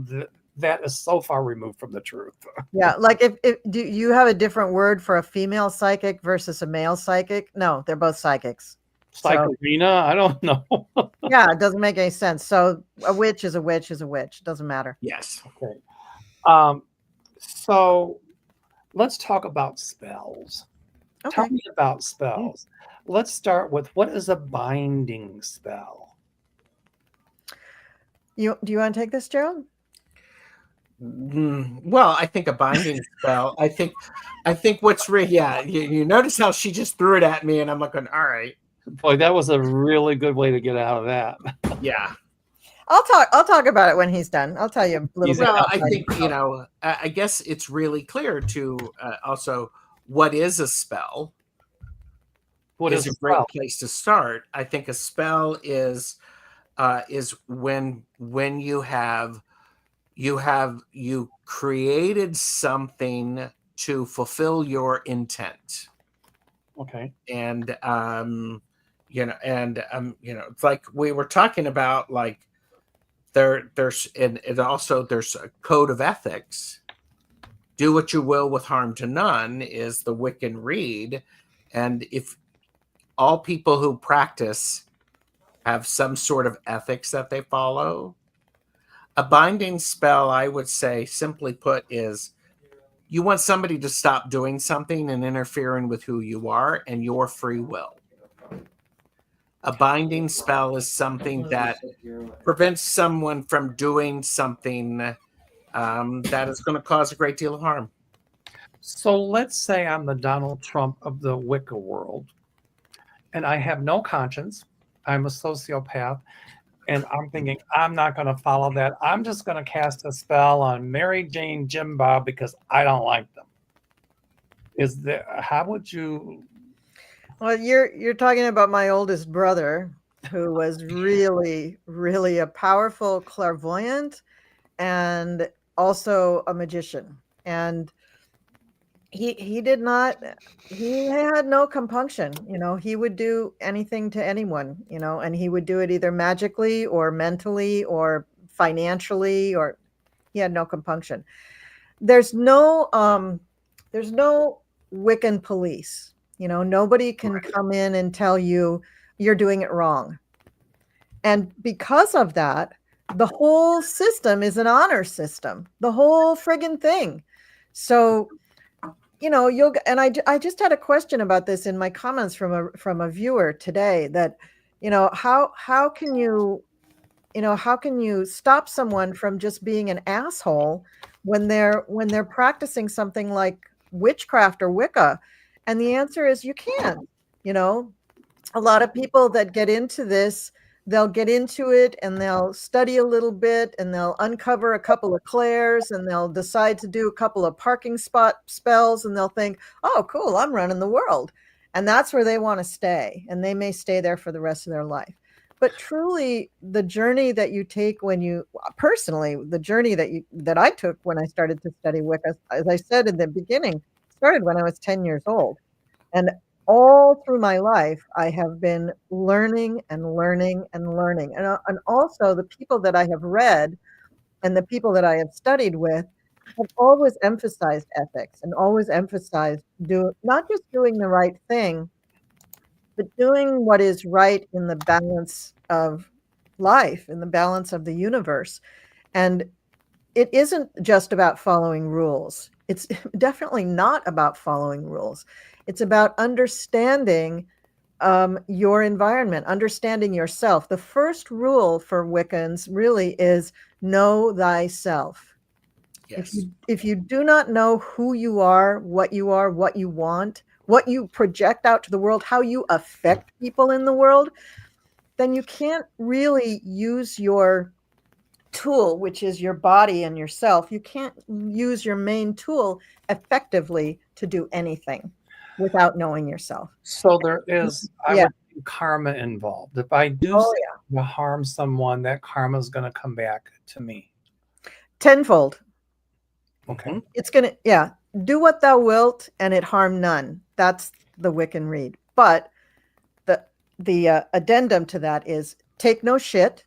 that is so far removed from the truth. Yeah, like if do you have a different word for a female psychic versus a male psychic? No, they're both psychics. Psychorina? I don't know. Yeah, it doesn't make any sense. So a witch is a witch is a witch. Doesn't matter. Yes. Okay. So let's talk about spells. Okay. Tell me about spells. Let's start with, what is a binding spell? Do you want to take this, Gerald? Well, I think a binding spell. I think what's you notice how she just threw it at me, and I'm looking, all right. Boy, that was a really good way to get out of that. Yeah. I'll talk about it when he's done. I'll tell you a little bit. Well, I think I guess it's really clear to also what is a spell. What is is a great spell? place to start. I think a spell is when you created something to fulfill your intent. Okay. And it's like we were talking about, like there's and it also there's a code of ethics. Do what you will with harm to none is the Wiccan read. And if all people who practice have some sort of ethics that they follow, a binding spell, I would say, simply put, is you want somebody to stop doing something and interfering with who you are and your free will. A binding spell is something that prevents someone from doing something that is going to cause a great deal of harm. So let's say I'm the Donald Trump of the Wicca world, and I have no conscience. I'm a sociopath, and I'm thinking I'm not going to follow that. I'm just going to cast a spell on Mary Jane, Jim Bob because I don't like them. Is there? How would you? Well, you're talking about my oldest brother, who was really, really a powerful clairvoyant and also a magician. And he did not, he had no compunction. He would do anything to anyone, and he would do it either magically or mentally or financially, or he had no compunction. There's no Wiccan police. Nobody can come in and tell you you're doing it wrong. And because of that, the whole system is an honor system, the whole friggin' thing. So, I just had a question about this in my comments from a viewer today, that, how can you stop someone from just being an asshole when they're practicing something like witchcraft or Wicca? And the answer is you can't. A lot of people that get into this, they'll get into it and they'll study a little bit and they'll uncover a couple of clairs and they'll decide to do a couple of parking spot spells and they'll think, oh, cool, I'm running the world. And that's where they want to stay. And they may stay there for the rest of their life. But truly, the journey that you take the journey that I took when I started to study Wicca, as I said in the beginning, started when I was 10 years old. And all through my life, I have been learning and learning and learning. And also the people that I have read and the people that I have studied with have always emphasized ethics and always emphasized not just doing the right thing, but doing what is right in the balance of life, in the balance of the universe. And it isn't just about following rules. It's definitely not about following rules. It's about understanding your environment, understanding yourself. The first rule for Wiccans really is know thyself. Yes. If you do not know who you are, what you want, what you project out to the world, how you affect people in the world, then you can't really use your tool, which is your body and yourself. You can't use your main tool effectively to do anything without knowing yourself. So there is, I would think, karma involved. If I do something to harm someone, that karma is going to come back to me tenfold. Okay. It's going to, do what thou wilt and it harm none. That's the Wiccan read. But the addendum to that is take no shit.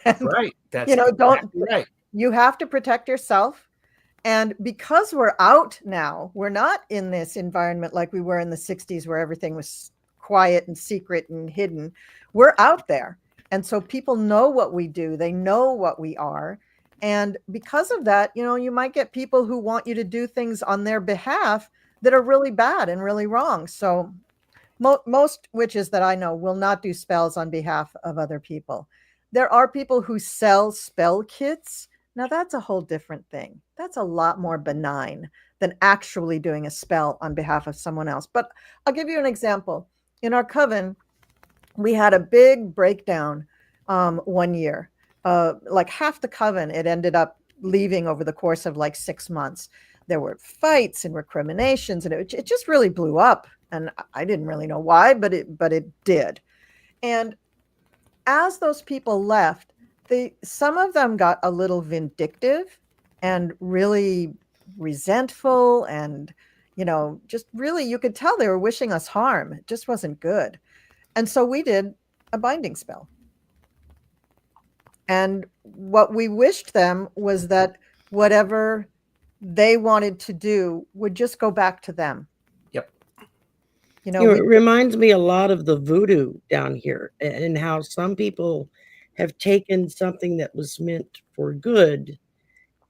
That's right. That's right. You have to protect yourself. And because we're out now, we're not in this environment like we were in the 60s where everything was quiet and secret and hidden. We're out there. And so people know what we do. They know what we are. And because of that, you might get people who want you to do things on their behalf that are really bad and really wrong. So most witches that I know will not do spells on behalf of other people. There are people who sell spell kits. Now that's a whole different thing. That's a lot more benign than actually doing a spell on behalf of someone else. But I'll give you an example. In our coven, we had a big breakdown one year. Like half the coven, it ended up leaving over the course of like 6 months. there were fights and recriminations, and it just really blew up. And I didn't really know why, but it did. And as those people left, some of them got a little vindictive and really resentful, and just really, you could tell they were wishing us harm. It just wasn't good. And so we did a binding spell. And what we wished them was that whatever they wanted to do would just go back to them. Yep. It reminds me a lot of the voodoo down here, and how some people have taken something that was meant for good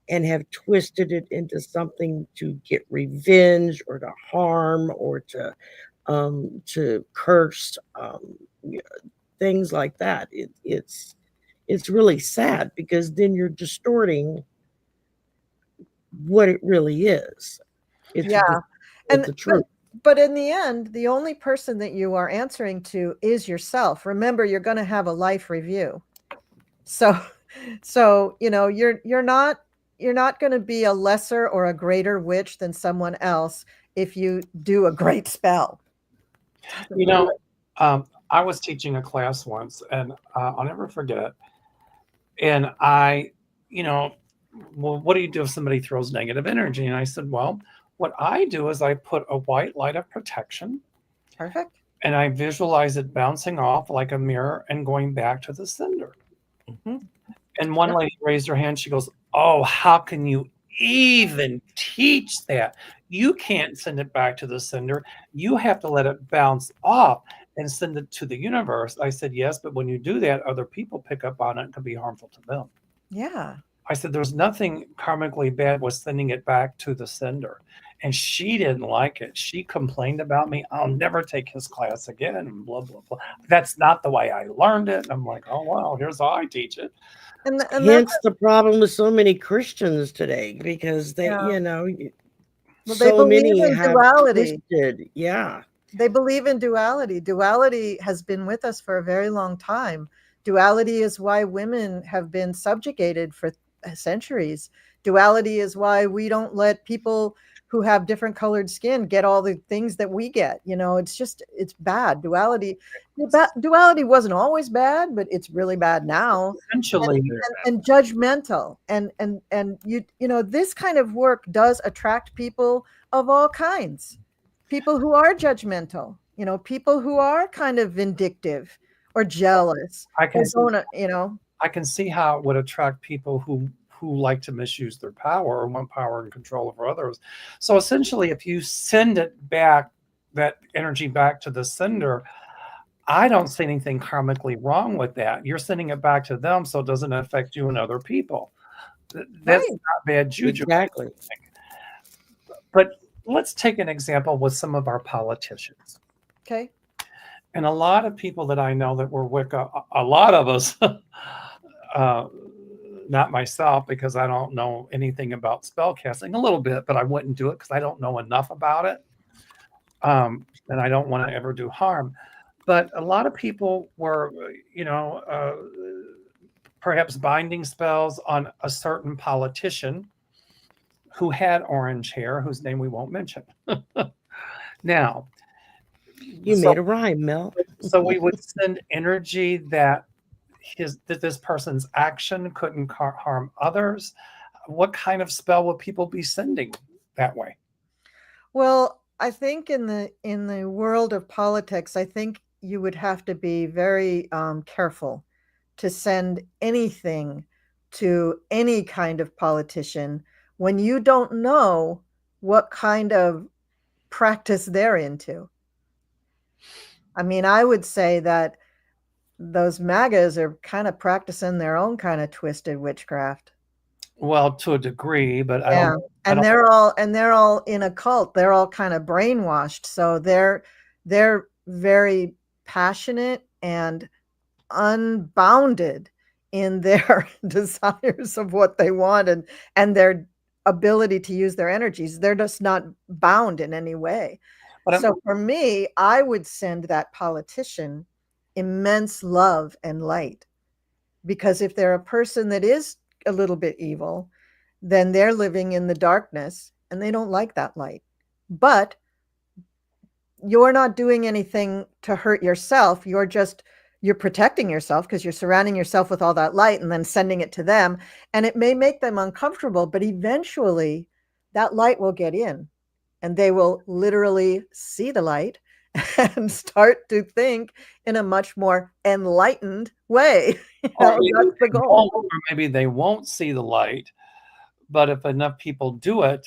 and have twisted it into something to get revenge or to harm or to curse, things like that. It's really sad, because then you're distorting what it really is. It's the truth. But in the end, the only person that you are answering to is yourself. Remember, you're going to have a life review. So you're not going to be a lesser or a greater witch than someone else if you do a great spell. I was teaching a class once, and I'll never forget it. And well, what do you do if somebody throws negative energy? And I said, well, what I do is I put a white light of protection. Perfect. And I visualize it bouncing off like a mirror and going back to the sender. Mm-hmm. And one lady raised her hand. She goes, oh, how can you even teach that? You can't send it back to the sender. You have to let it bounce off and send it to the universe. I said, yes, but when you do that, other people pick up on it and can be harmful to them. Yeah. I said, there's nothing karmically bad with sending it back to the sender. And she didn't like it. She complained about me. I'll never take his class again. And blah, blah, blah. That's not the way I learned it. And I'm like, oh, well, here's how I teach it. And hence the problem with so many Christians today, because they, they so many believe in have duality. twisted. Yeah. They believe in duality. Duality has been with us for a very long time. Duality is why women have been subjugated for centuries. Duality is why we don't let people who have different colored skin get all the things that we get. It's bad. Duality wasn't always bad, but it's really bad now. Essentially, and judgmental. And this kind of work does attract people of all kinds. People who are judgmental, people who are kind of vindictive or jealous. I can see how it would attract people who like to misuse their power or want power and control over others. So essentially, if you send it back, that energy back to the sender, I don't see anything karmically wrong with that. You're sending it back to them, so it doesn't affect you and other people. That's not bad juju. Exactly. But let's take an example with some of our politicians. Okay. And a lot of people that I know that were Wicca, a lot of us, not myself, because I don't know anything about spellcasting, a little bit, but I wouldn't do it because I don't know enough about it. And I don't want to ever do harm. But a lot of people were, perhaps binding spells on a certain politician who had orange hair, whose name we won't mention. Now, you made a rhyme, Mel. So we would send energy that this person's action couldn't harm others. What kind of spell would people be sending that way? Well, I think in the world of politics, I think you would have to be very careful to send anything to any kind of politician when you don't know what kind of practice they're into. I mean, I would say that those MAGAs are kind of practicing their own kind of twisted witchcraft. Well, to a degree, but they're all in a cult. They're all kind of brainwashed. So they're very passionate and unbounded in their desires of what they want and their ability to use their energies. They're just not bound in any way. So for me, I would send that politician immense love and light, because if they're a person that is a little bit evil, then they're living in the darkness, and they don't like that light. But you're not doing anything to hurt yourself. You're protecting yourself because you're surrounding yourself with all that light and then sending it to them. And it may make them uncomfortable, but eventually that light will get in and they will literally see the light and start to think in a much more enlightened way. Or That's the goal. or maybe they won't see the light, but if enough people do it,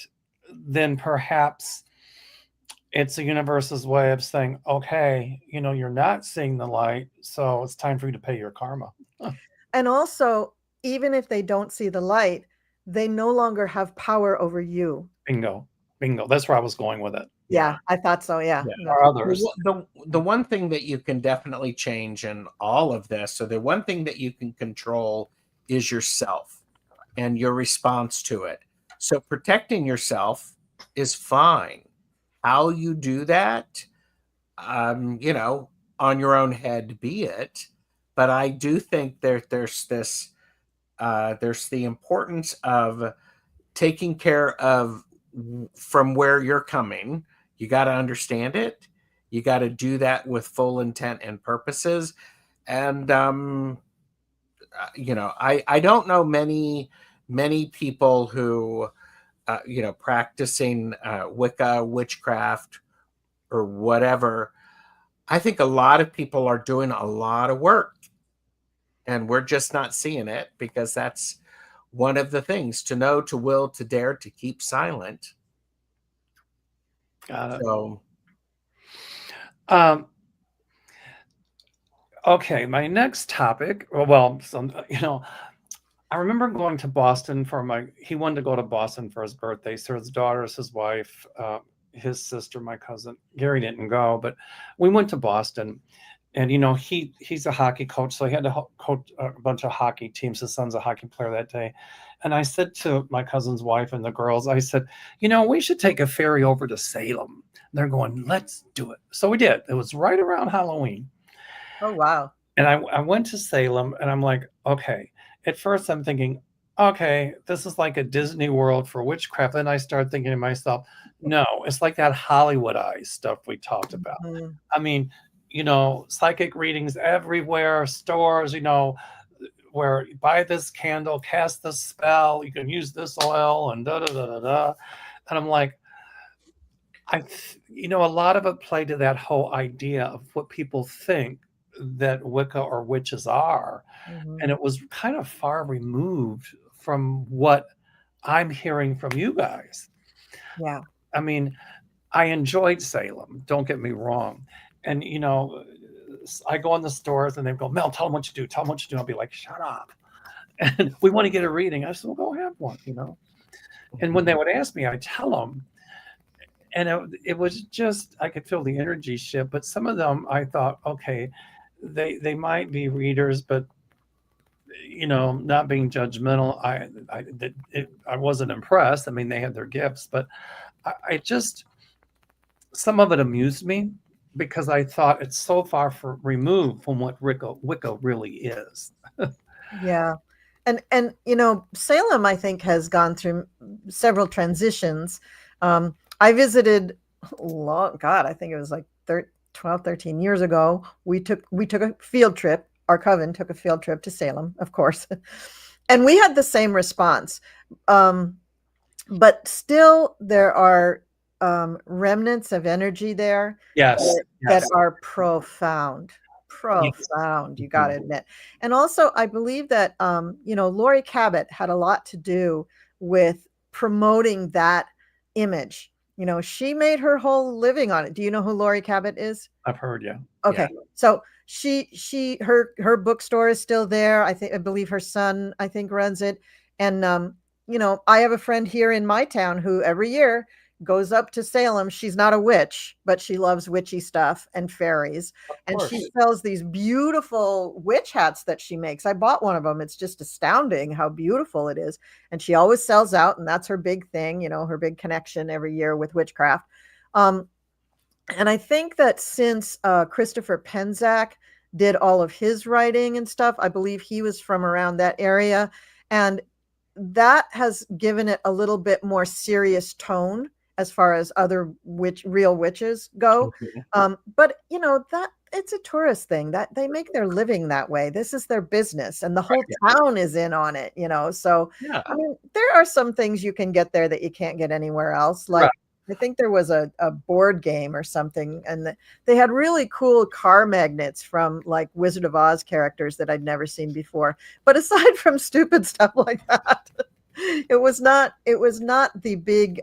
then perhaps it's the universe's way of saying, okay, you're not seeing the light, so it's time for you to pay your karma. And also, even if they don't see the light, they no longer have power over you. Bingo. That's where I was going with it. Yeah, I thought so. Yeah. Or others. The one thing that you can definitely change in all of this, so the one thing that you can control is yourself and your response to it. So protecting yourself is fine. How you do that, on your own head, be it. But I do think there's this, there's the importance of taking care of from where you're coming. You got to understand it. You got to do that with full intent and purposes. And, I don't know many people who, practicing Wicca, witchcraft, or whatever. I think a lot of people are doing a lot of work and we're just not seeing it because that's one of the things: to know, to will, to dare, to keep silent. Got it. So, okay, my next topic. I remember going to Boston he wanted to go to Boston for his birthday. So his daughters, his wife, his sister, my cousin, Gary didn't go, but we went to Boston. And, he's a hockey coach, so he had to coach a bunch of hockey teams. His son's a hockey player that day. And I said to my cousin's wife and the girls, I said, we should take a ferry over to Salem. And they're going, let's do it. So we did. It was right around Halloween. Oh, wow. And I went to Salem and I'm like, okay. At first I'm thinking, okay, this is like a Disney World for witchcraft. Then I started thinking to myself, no, it's like that Hollywoodized stuff we talked about. Mm-hmm. I mean, psychic readings everywhere, stores, where you buy this candle, cast this spell, you can use this oil and da da da da da. And I'm like, a lot of it played to that whole idea of what people think that Wicca or witches are. Mm-hmm. And it was kind of far removed from what I'm hearing from you guys. Yeah. I mean, I enjoyed Salem, don't get me wrong. And, I go in the stores and they go, Mel, tell them what you do. Tell them what you do. I'll be like, shut up. And we want to get a reading. I said, well, go have one, And when they would ask me, I'd tell them. And it was just, I could feel the energy shift. But some of them, I thought, okay, they might be readers, but, not being judgmental. I wasn't impressed. I mean, they had their gifts, but I just, some of it amused me, because I thought it's so far removed from what Wicca really is. Yeah. And Salem, I think, has gone through several transitions. I visited, I think it was like 12, 13 years ago. We took a field trip. Our coven took a field trip to Salem, of course. And we had the same response. But still, there are remnants of energy there that are profound. You got to admit. And also, I believe that Lori Cabot had a lot to do with promoting that image. She made her whole living on it. Do you know who Lori Cabot is? I've heard, yeah. Okay. Yeah. So her bookstore is still there. I believe her son, runs it. And I have a friend here in my town who every year goes up to Salem. She's not a witch, but she loves witchy stuff and fairies. And she sells these beautiful witch hats that she makes. I bought one of them. It's just astounding how beautiful it is. And she always sells out, and that's her big thing, her big connection every year with witchcraft. And I think that since Christopher Penczak did all of his writing and stuff, I believe he was from around that area. And that has given it a little bit more serious tone as far as other real witches go. But you know, that it's a tourist thing, that they make their living that way. This is their business, and the whole town is in on it, you know. So I mean, there are some things you can get there that you can't get anywhere else. Like I think there was a board game or something, and they had really cool car magnets from like Wizard of Oz characters that I'd never seen before. But aside from stupid stuff like that, it was not the big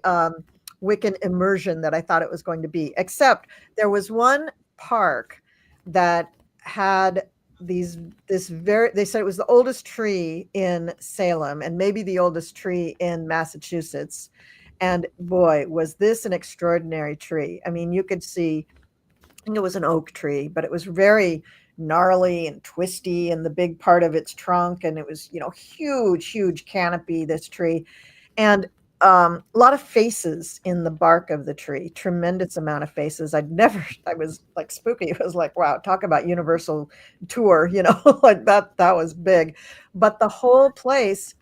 Wiccan immersion that I thought it was going to be. Except there was one park that had they said it was the oldest tree in Salem and maybe the oldest tree in Massachusetts. And boy, was this an extraordinary tree. I mean, you could see, I think it was an oak tree, but it was very gnarly and twisty in the big part of its trunk. And it was, you know, huge canopy, this tree. And a lot of faces in the bark of the tree, tremendous amount of faces. I was like spooky. It was like, wow, talk about universal tour, you know, like that was big. But the whole place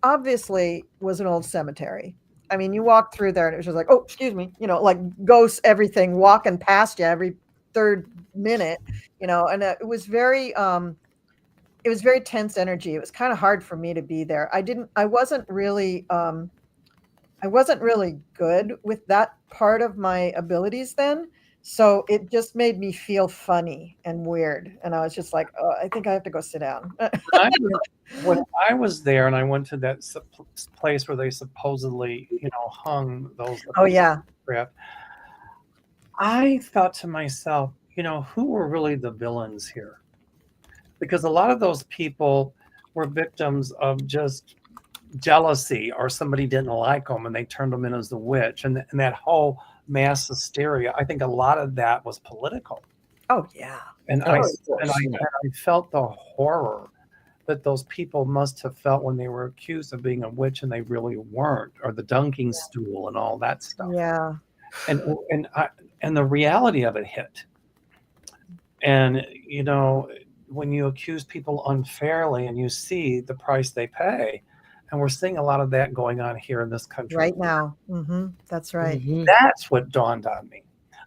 obviously was an old cemetery. I mean, you walk through there and it was just like, oh, excuse me, you know, like ghosts, everything walking past you every third minute, you know, and it was very tense energy. It was kind of hard for me to be there. I wasn't really good with that part of my abilities then. So it just made me feel funny and weird. And I was just like, oh, I think I have to go sit down. When I was there and I went to that place where they supposedly, you know, hung those. Oh, yeah. I thought to myself, you know, who were really the villains here? Because a lot of those people were victims of just jealousy, or somebody didn't like them and they turned them in as the witch. And that whole mass hysteria, I think a lot of that was political. Oh, yeah. And I felt the horror that those people must have felt when they were accused of being a witch and they really weren't, or the dunking stool and all that stuff. Yeah. And the reality of it hit. And, you know, when you accuse people unfairly and you see the price they pay, and we're seeing a lot of that going on here in this country right now. That's right. That's what dawned on me.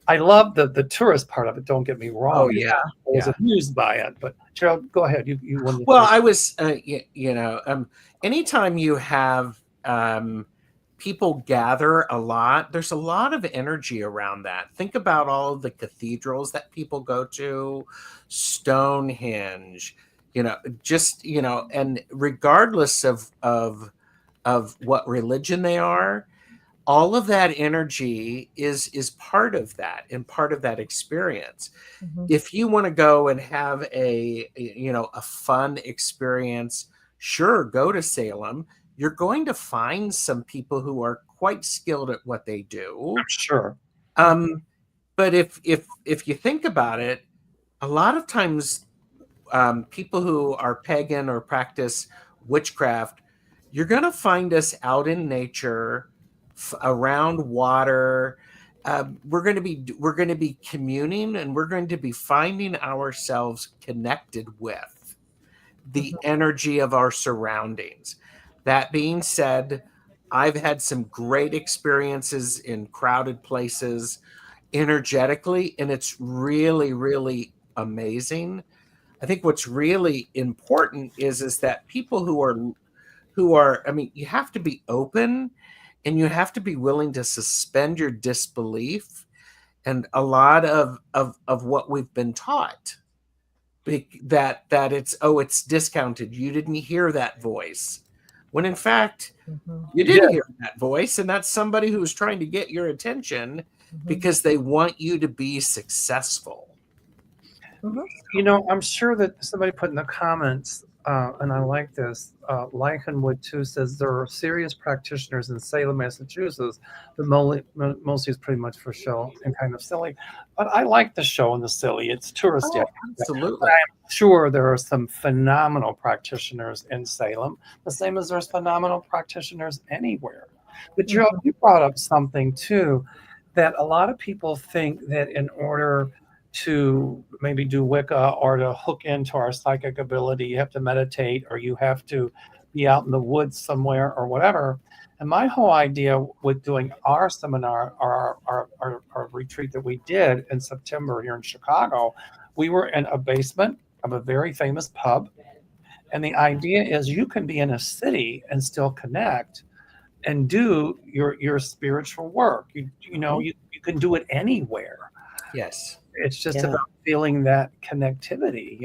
I love the tourist part of it. Don't get me wrong. Oh, yeah. I was amused by it. But Gerald, go ahead. You wanted well, I was, anytime you have people gather a lot, there's a lot of energy around that. Think about all of the cathedrals that people go to, Stonehenge, you know, just, you know, and regardless of what religion they are, all of that energy is part of that and part of that experience. If you want to go and have a fun experience, sure, go to Salem. You're going to find some people who are quite skilled at what they do. I'm sure. But if you think about it, a lot of times people who are pagan or practice witchcraft, you're going to find us out in nature, around water. We're going to be communing, and we're going to be finding ourselves connected with the energy of our surroundings. That being said, I've had some great experiences in crowded places energetically, and it's really, really amazing. I think what's really important is that people who are, I mean, you have to be open and you have to be willing to suspend your disbelief and a lot of what we've been taught, that it's discounted. You didn't hear that voice. When in fact, you did hear that voice, and that's somebody who's trying to get your attention because they want you to be successful. You know, I'm sure that somebody put in the comments, and I like this, Lycanwood 2 says there are serious practitioners in Salem, Massachusetts, but mostly is pretty much for show and kind of silly. But I like the show and the silly. It's touristy. Oh, absolutely. I'm sure there are some phenomenal practitioners in Salem, the same as there's phenomenal practitioners anywhere. But Gerald, you brought up something too, that a lot of people think that in order to maybe do Wicca or to hook into our psychic ability, you have to meditate, or you have to be out in the woods somewhere or whatever. And my whole idea with doing our seminar or our retreat that we did in September here in Chicago, we were in a basement of a very famous pub. And the idea is you can be in a city and still connect and do your spiritual work. You can do it anywhere. Yes. It's just about feeling that connectivity,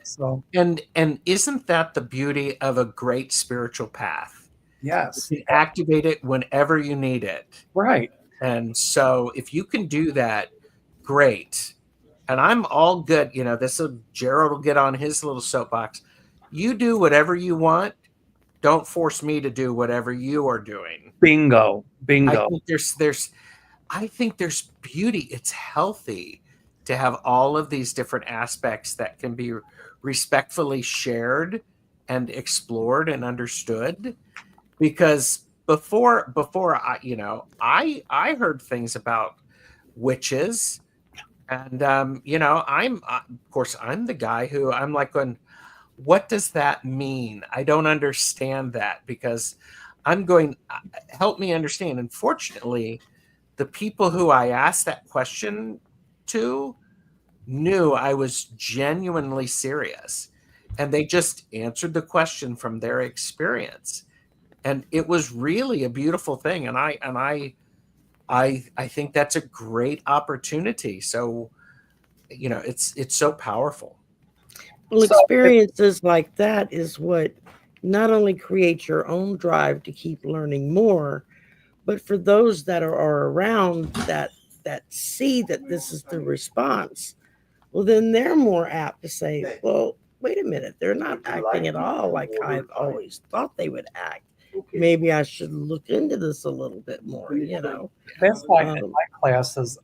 So And isn't that the beauty of a great spiritual path? yes. You can activate it whenever you need it. Right. And so if you can do that, great. And I'm all good. Gerald will get on his little soapbox. You do whatever you want. Don't force me to do whatever you are doing. Bingo. I think there's beauty. It's healthy to have all of these different aspects that can be respectfully shared and explored and understood. Because before I heard things about witches, and I'm the guy who I'm like going, what does that mean? I don't understand that, because I'm going, help me understand. Unfortunately, the people who I asked that question to knew I was genuinely serious, and they just answered the question from their experience. And it was really a beautiful thing. And I think that's a great opportunity. So, it's so powerful. Well, experiences like that is what not only creates your own drive to keep learning more, but for those that are around that see that this is the response, well, then they're more apt to say, well, wait a minute, they're not acting at all like I've always thought they would act. Maybe I should look into this a little bit more, That's why in my classes,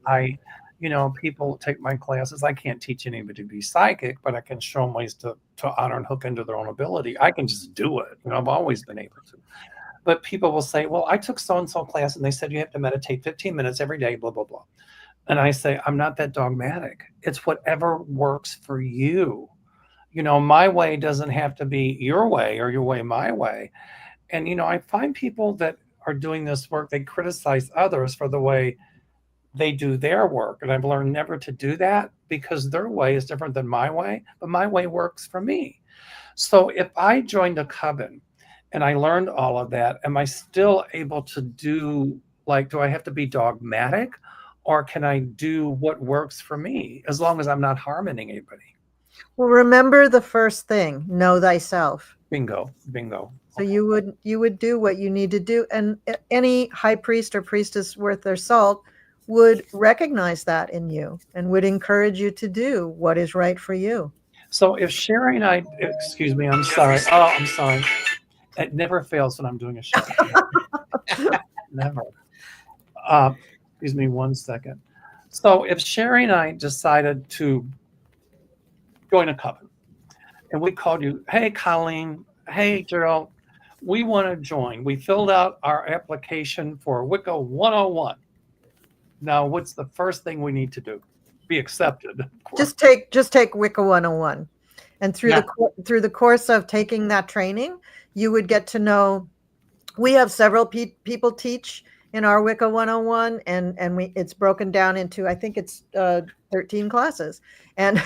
people take my classes. I can't teach anybody to be psychic, but I can show them ways to honor and hook into their own ability. I can just do it. I've always been able to. But people will say, well, I took so-and-so class and they said you have to meditate 15 minutes every day, blah, blah, blah. And I say, I'm not that dogmatic. It's whatever works for you. My way doesn't have to be your way or your way, my way. And, I find people that are doing this work, they criticize others for the way they do their work. And I've learned never to do that, because their way is different than my way, but my way works for me. So if I joined a coven and I learned all of that, am I still able to do, do I have to be dogmatic, or can I do what works for me as long as I'm not harming anybody? Well, remember the first thing, know thyself. Bingo. So you would do what you need to do. And any high priest or priestess worth their salt would recognize that in you and would encourage you to do what is right for you. So if Shari and I, excuse me, I'm sorry. Oh, I'm sorry. It never fails when I'm doing a show. Never. Excuse me 1 second. So if Shari and I decided to join a coven, and we called you, hey, Colleen, hey, Gerald, we want to join. We filled out our application for Wicca 101. Now, what's the first thing we need to do? Be accepted. Just take Wicca 101. And through the course of taking that training, you would get to know, we have several people teach in our Wicca 101, and it's broken down into, I think it's 13 classes. And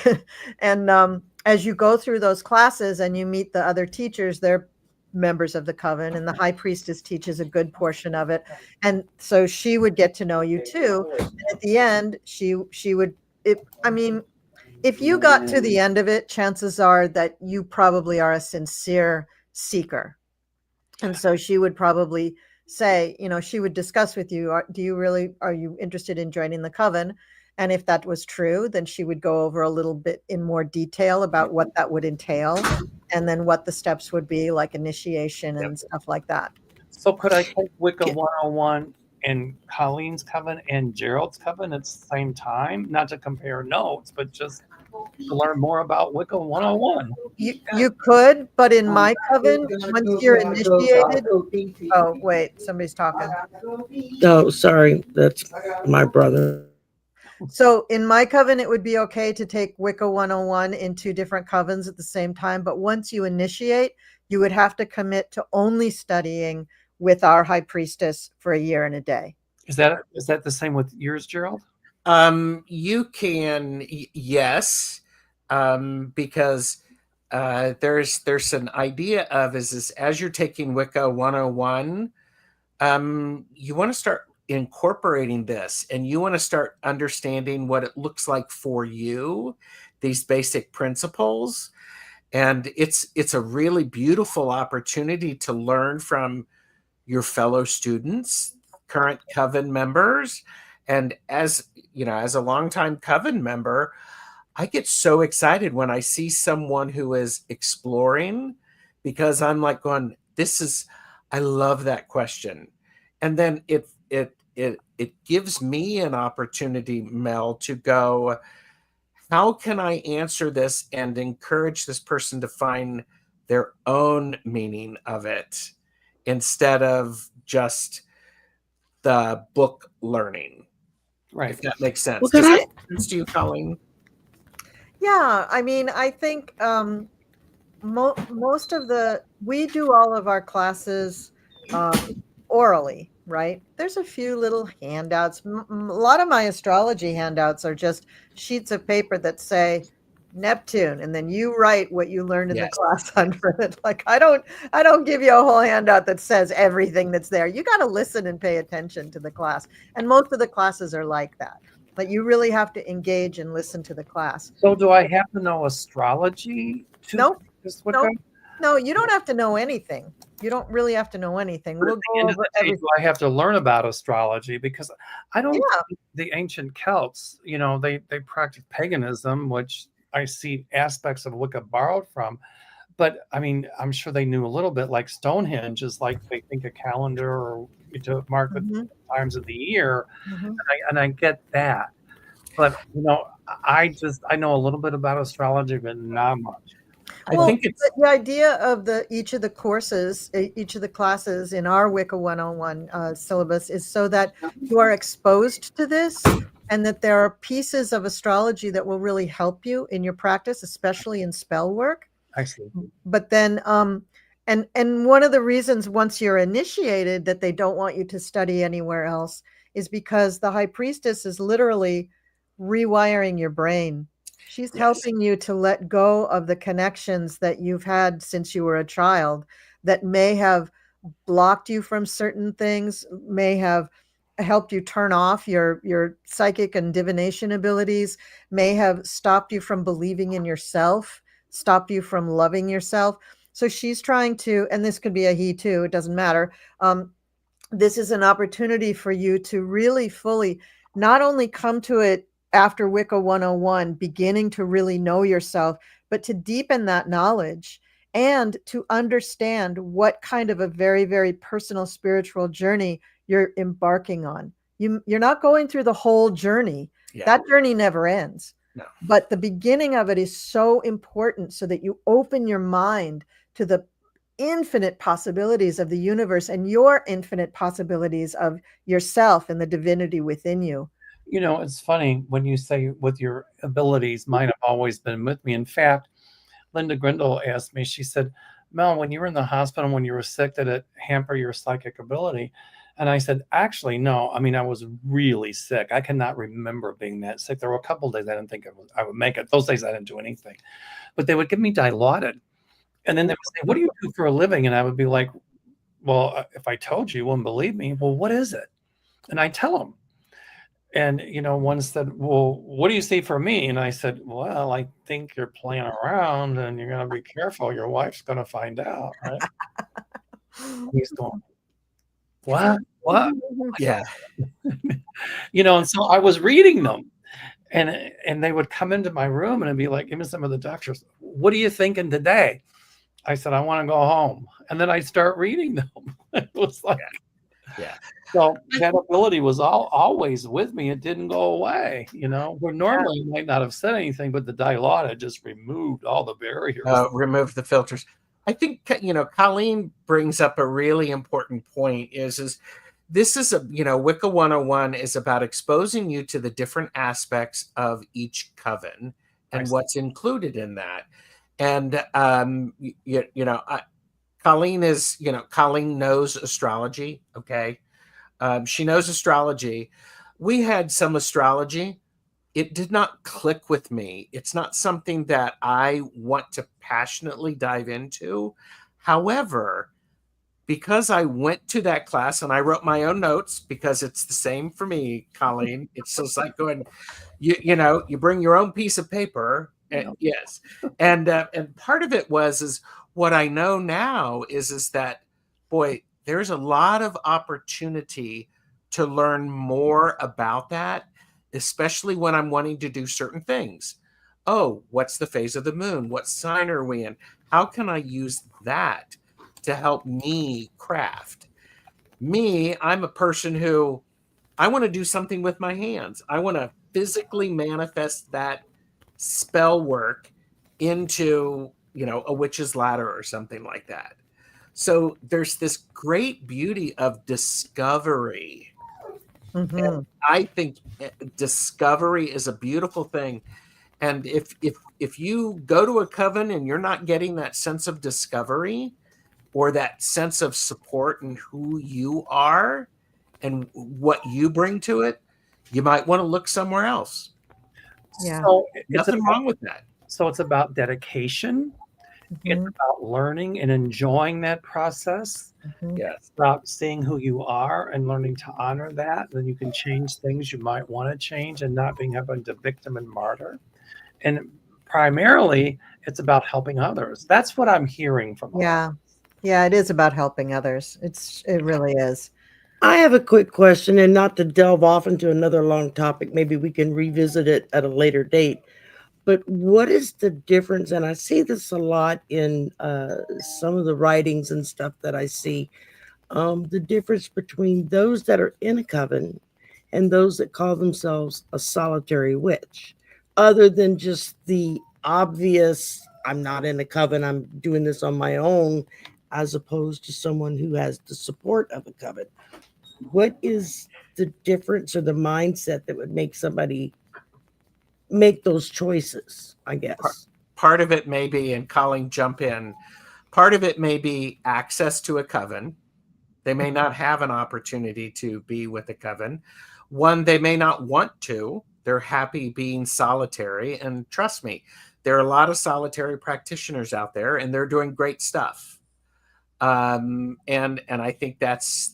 as you go through those classes and you meet the other teachers, they're members of the coven, and the high priestess teaches a good portion of it. And so she would get to know you too. And at the end, she would, if you got to the end of it, chances are that you probably are a sincere seeker. And so she would probably say, she would discuss with you, are you interested in joining the coven? And if that was true, then she would go over a little bit in more detail about what that would entail, and then what the steps would be, like initiation and stuff like that. So could I take Wicca 101 in Colleen's coven and Gerald's coven at the same time? Not to compare notes, but just to learn more about Wicca 101. You could, but in my coven, once you're initiated, oh wait, somebody's talking. Oh, sorry, that's my brother. So in my coven, it would be okay to take Wicca 101 in 2 different covens at the same time. But once you initiate, you would have to commit to only studying with our high priestess for a year and a day. Is that the same with yours, Gerald? You can, yes, because there's an idea of is as you're taking Wicca 101, you want to start incorporating this, and you want to start understanding what it looks like for you, these basic principles. And it's a really beautiful opportunity to learn from your fellow students, current coven members. And as you know, as a longtime coven member, I get so excited when I see someone who is exploring, because I'm like going, I love that question. And then it gives me an opportunity, Mel, to go, how can I answer this and encourage this person to find their own meaning of it instead of just the book learning? Right. If that makes sense. Well, Does that make sense to you, Colleen? Yeah, I mean, I think most of we do all of our classes orally, right? There's a few little handouts. A lot of my astrology handouts are just sheets of paper that say Neptune, and then you write what you learned in the class under it. Like I don't give you a whole handout that says everything that's there. You got to listen and pay attention to the class, and most of the classes are like that. But you really have to engage and listen to the class. So do I have to know astrology to Nope. practice Wicca? No, you don't have to know anything. You don't really have to know anything. We'll At the go end of over the day, everything. do I have to learn about astrology? Because I don't Yeah. think the ancient Celts, you know, they practiced paganism, which I see aspects of Wicca borrowed from. But I mean, I'm sure they knew a little bit, like Stonehenge is like they think a calendar or to mark the times of the year. And I get that. But you know, I know a little bit about astrology, but not much. I think it's the idea of each of the courses, each of the classes in our Wicca 101 syllabus is so that you are exposed to this, and that there are pieces of astrology that will really help you in your practice, especially in spell work. I see. But then, and one of the reasons once you're initiated that they don't want you to study anywhere else is because the high priestess is literally rewiring your brain. She's helping you to let go of the connections that you've had since you were a child that may have blocked you from certain things, may have helped you turn off your psychic and divination abilities, may have stopped you from believing in yourself, stopped you from loving yourself. So she's trying to, and this could be a he too, it doesn't matter. This is an opportunity for you to really fully not only come to it after Wicca 101, beginning to really know yourself, but to deepen that knowledge and to understand what kind of a very, very personal spiritual journey you're embarking on. You're not going through the whole journey. Yeah. That journey never ends. No. But the beginning of it is so important so that you open your mind to the infinite possibilities of the universe and your infinite possibilities of yourself and the divinity within you. You know, it's funny when you say with your abilities, mine have always been with me. In fact, Linda Grindle asked me, she said, Mel, when you were in the hospital, when you were sick, did it hamper your psychic ability? And I said, actually, no. I mean, I was really sick. I cannot remember being that sick. There were a couple of days I didn't think I would make it. Those days I didn't do anything. But they would give me Dilaudid. And then they would say, what do you do for a living? And I would be like, well, if I told you, you wouldn't believe me. Well, what is it? And I tell them. And, you know, one said, well, what do you see for me? And I said, well, I think you're playing around and you're going to be careful. Your wife's going to find out, right? He's going, what? Yeah. You know, and so I was reading them and they would come into my room and I'd be like, give me some of the doctors. What are you thinking today? I said, I want to go home. And then I'd start reading them. It was like, yeah. So that ability was always with me. It didn't go away, you know, where normally you might not have said anything, but the Dilaudid just removed all the barriers. Removed the filters. I think, you know, Colleen brings up a really important point is this is Wicca 101 is about exposing you to the different aspects of each coven and what's included in that. And, Colleen is, Colleen knows astrology. Okay. She knows astrology. We had some astrology. It did not click with me. It's not something that I want to passionately dive into. However, because I went to that class and I wrote my own notes, because it's the same for me, Colleen. It's just like going, you bring your own piece of paper. Yes. And part of it is what I know now is that, boy, there's a lot of opportunity to learn more about that, especially when I'm wanting to do certain things. Oh, what's the phase of the moon? What sign are we in? How can I use that to help me craft? I'm a person who I want to do something with my hands. I want to physically manifest that spell work into, a witch's ladder or something like that. So there's this great beauty of discovery. And I think discovery is a beautiful thing. And if you go to a coven and you're not getting that sense of discovery or that sense of support in who you are and what you bring to it, you might want to look somewhere else. Yeah. So Nothing wrong with that. So it's about dedication. It's about learning and enjoying that process. Yes. It's about seeing who you are and learning to honor that. Then you can change things you might want to change and not being having to victim and martyr. And primarily, it's about helping others. That's what I'm hearing from all. Yeah, it is about helping others. It really is. I have a quick question, and not to delve off into another long topic. Maybe we can revisit it at a later date. But what is the difference? And I see this a lot in some of the writings and stuff that I see. The difference between those that are in a coven and those that call themselves a solitary witch, other than just the obvious, I'm not in a coven, I'm doing this on my own, as opposed to someone who has the support of a coven. What is the difference or the mindset that would make somebody make those choices, I guess? Part of it may be, and Colleen, jump in, part of it may be access to a coven. They may not have an opportunity to be with a coven. One, they may not want to. They're happy being solitary. And trust me, there are a lot of solitary practitioners out there, and they're doing great stuff. And I think that's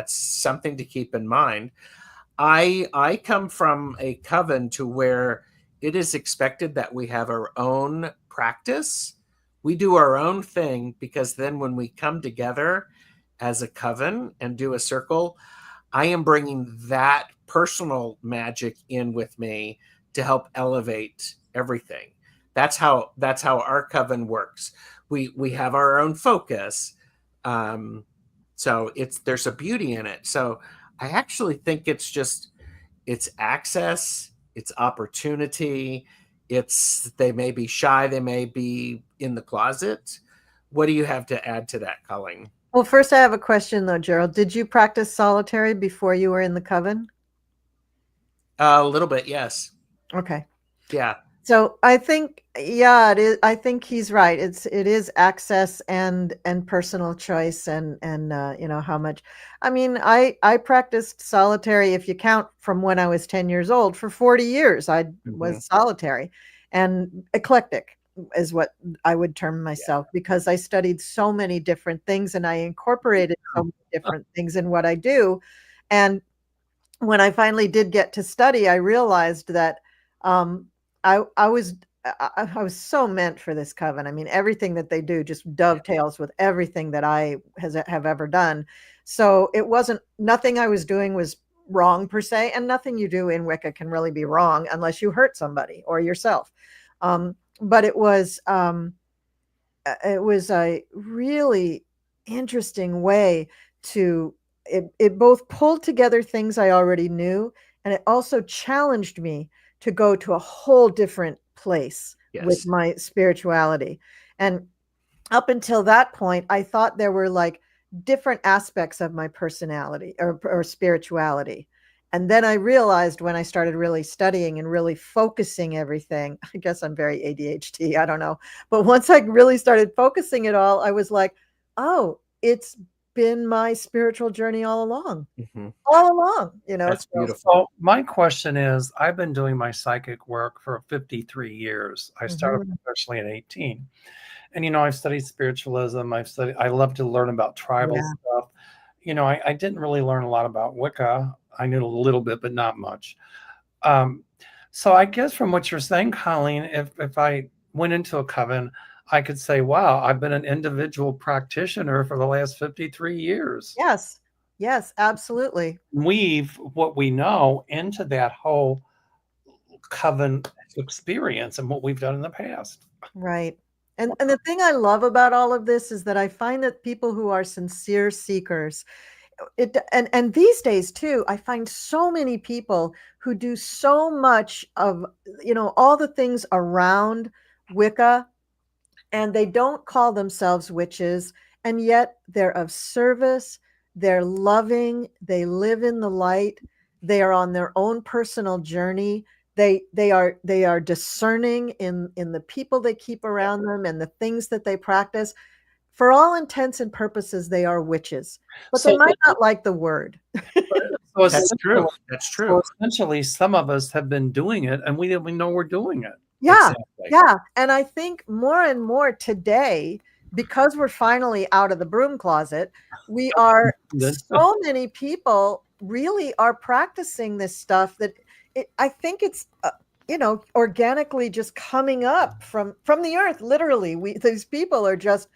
something to keep in mind. I come from a coven to where it is expected that we have our own practice. We do our own thing, because then when we come together as a coven and do a circle, I am bringing that personal magic in with me to help elevate everything. That's how our coven works. We have our own focus. So there's a beauty in it. So I actually think it's access, it's opportunity. They may be shy, they may be in the closet. What do you have to add to that, Colleen? Well, first I have a question though, Gerald. Did you practice solitary before you were in the coven? A little bit, yes. Okay. Yeah. So I think, it is. I think he's right. It is access and personal choice and how much. I mean, I practiced solitary, if you count from when I was 10 years old, for 40 years. I was solitary, and eclectic is what I would term myself, because I studied so many different things and I incorporated so many different things in what I do. And when I finally did get to study, I realized that I was so meant for this coven. I mean, everything that they do just dovetails with everything that I have ever done. So it wasn't, nothing I was doing was wrong per se, and nothing you do in Wicca can really be wrong unless you hurt somebody or yourself. But it was a really interesting way to, it both pulled together things I already knew, and it also challenged me to go to a whole different place with my spirituality. And up until that point, I thought there were like different aspects of my personality or spirituality. And then I realized, when I started really studying and really focusing everything, I guess I'm very ADHD, I don't know. But once I really started focusing it all, I was like, oh, it's been my spiritual journey all along. Mhm. All along, you know. That's So beautiful. So my question is, I've been doing my psychic work for 53 years. I started Mhm. professionally at 18. And, you know, I've studied spiritualism. I love to learn about tribal Yeah. stuff. You know, I didn't really learn a lot about Wicca. I knew a little bit, but not much. So I guess from what you're saying, Colleen, if I went into a coven, I could say, wow, I've been an individual practitioner for the last 53 years. Yes. Yes, absolutely. Weave what we know into that whole coven experience and what we've done in the past. Right. And the thing I love about all of this is that I find that people who are sincere seekers, and these days too, I find so many people who do so much of, you know, all the things around Wicca, and they don't call themselves witches, and yet they're of service, they're loving, they live in the light, they are on their own personal journey. They are discerning in the people they keep around them and the things that they practice. For all intents and purposes, they are witches, but they So, might not like the word. so That's true. That's So true. essentially, some of us have been doing it, and we didn't even know we're doing it. Yeah, Exactly. yeah. And I think more and more today, because we're finally out of the broom closet, we are so many people really are practicing this stuff that I think it's you know, organically just coming up from the earth. Literally, these people are just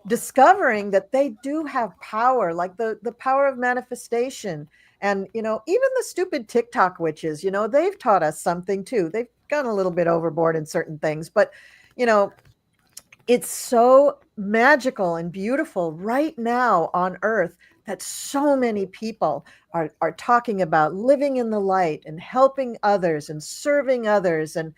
discovering that they do have power, like the power of manifestation. And you know, even the stupid TikTok witches, you know, they've taught us something too. They've gone a little bit overboard in certain things, but you know, it's so magical and beautiful right now on earth that so many people are talking about living in the light and helping others and serving others, and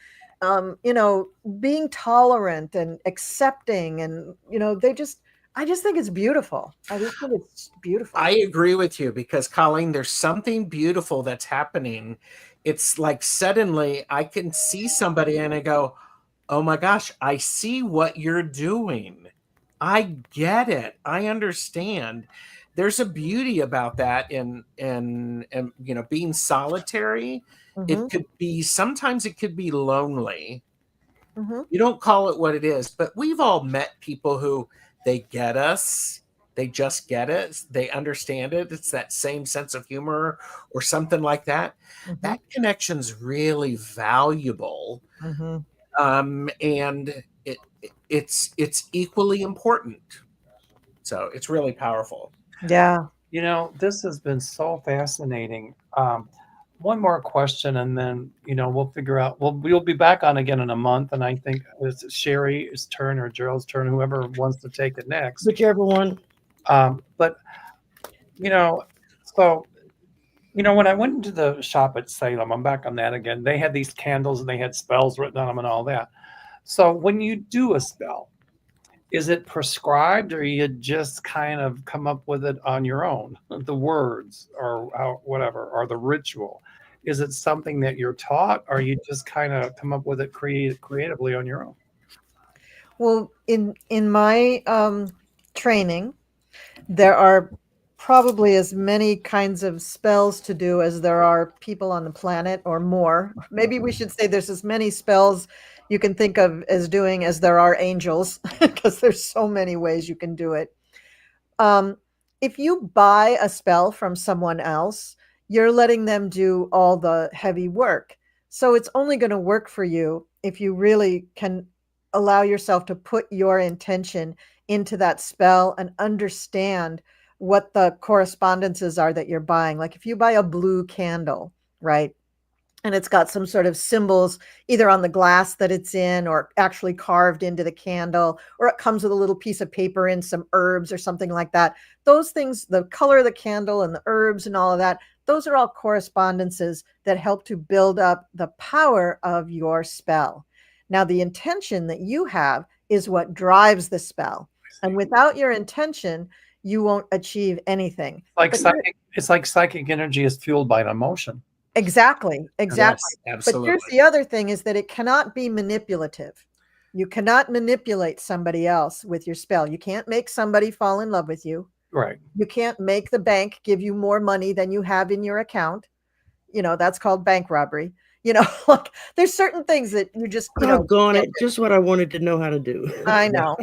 you know, being tolerant and accepting, and you know, I just think it's beautiful. I just think it's beautiful. I agree with you because, Colleen, there's something beautiful that's happening. It's like suddenly I can see somebody and I go, oh my gosh, I see what you're doing. I get it. I understand. There's a beauty about that in you know, being solitary. Hmm. It could be, sometimes it could be lonely. Hmm. You don't call it what it is, but we've all met people who they get us. They just get it. They understand it. It's that same sense of humor or something like that. Hmm. That connection's really valuable. Hmm. And it's equally important. So it's really powerful. Yeah. You know, this has been so fascinating. One more question, and then you know we'll figure out. We'll be back on again in a month, and I think it's Shari's turn or Gerald's turn, whoever wants to take it next. Whichever one. But you know, so you know, when I went into the shop at Salem, I'm back on that again. They had these candles and they had spells written on them and all that. So when you do a spell, is it prescribed or you just kind of come up with it on your own? The words or whatever, or the ritual. Is it something that you're taught or you just kind of come up with it creatively on your own? Well, in my training, there are probably as many kinds of spells to do as there are people on the planet, or more. Maybe we should say there's as many spells you can think of as doing as there are angels, because there's so many ways you can do it. If you buy a spell from someone else, you're letting them do all the heavy work. So it's only going to work for you if you really can allow yourself to put your intention into that spell and understand what the correspondences are that you're buying. Like if you buy a blue candle, right? And it's got some sort of symbols either on the glass that it's in or actually carved into the candle, or it comes with a little piece of paper and some herbs or something like that. Those things, the color of the candle and the herbs and all of that, those are all correspondences that help to build up the power of your spell. Now, the intention that you have is what drives the spell. And without your intention, you won't achieve anything. It's like psychic energy is fueled by an emotion. Exactly. Yes, But absolutely. here's the other thing, is that it cannot be manipulative. You cannot manipulate somebody else with your spell. You can't make somebody fall in love with you. Right. You can't make the bank give you more money than you have in your account. That's called bank robbery. Like there's certain things that you just, Doggone it, just what I wanted to know how to do. I know.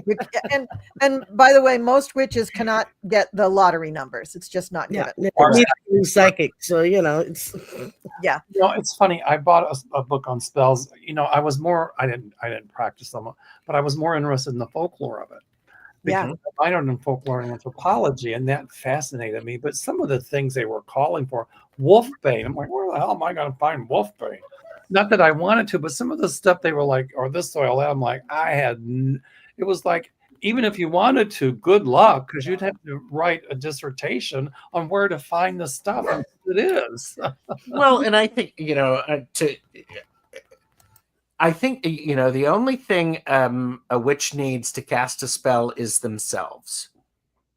And by the way, most witches cannot get the lottery numbers. It's just not Yeah, given. psychic. So it's Yeah. It's funny. I bought a book on spells. I was more. I didn't practice them, but I was more interested in the folklore of it. Yeah. Because I learned in folklore and anthropology, and that fascinated me. But some of the things they were calling for, wolfbane. I'm like, where the hell am I going to find wolfbane? Not that I wanted to, but some of the stuff they were like, or this soil, that I'm like, it was like, even if you wanted to, good luck, because you'd have to write a dissertation on where to find the stuff. And it is. Well, and I think, I think, the only thing a witch needs to cast a spell is themselves.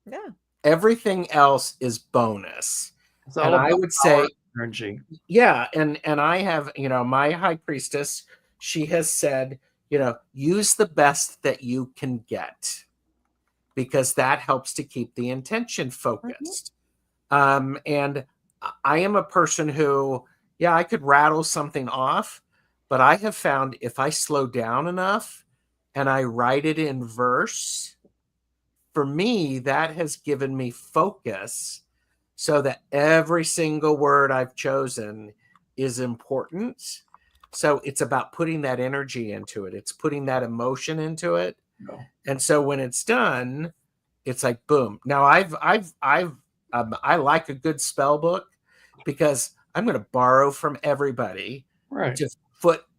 Yeah. Everything else is bonus. It's And I would say, energy. yeah. And I have, my high priestess, she has said, use the best that you can get, because that helps to keep the intention focused. And I am a person who, I could rattle something off, but I have found if I slow down enough and I write it in verse, for me, that has given me focus so that every single word I've chosen is important. So it's about putting that energy into it. It's putting that emotion into it. No. And so when it's done, it's like, boom. Now I like a good spell book because I'm going to borrow from everybody to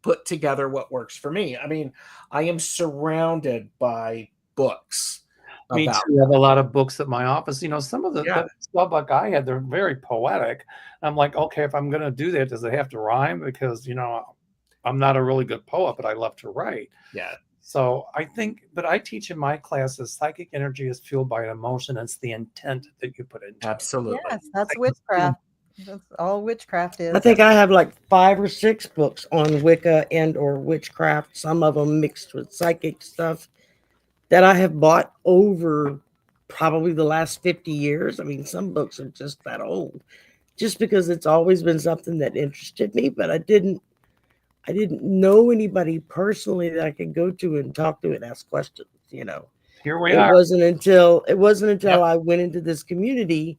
put together what works for me. I mean, I am surrounded by books. Me too. I have a lot of books at my office. Some of the spell book I had, they're very poetic. I'm like, okay, if I'm going to do that, does it have to rhyme? Because, I'm not a really good poet, but I love to write. Yeah. So I think, but I teach in my classes, psychic energy is fueled by an emotion. It's the intent that you put into Absolutely. it. Yes, that's witchcraft. That's all witchcraft is. I think I have like 5 or 6 books on Wicca and or witchcraft, some of them mixed with psychic stuff that I have bought over probably the last 50 years. I mean, some books are just that old, just because it's always been something that interested me, but I didn't know anybody personally that I could go to and talk to and ask questions, Here we are. It wasn't until I went into this community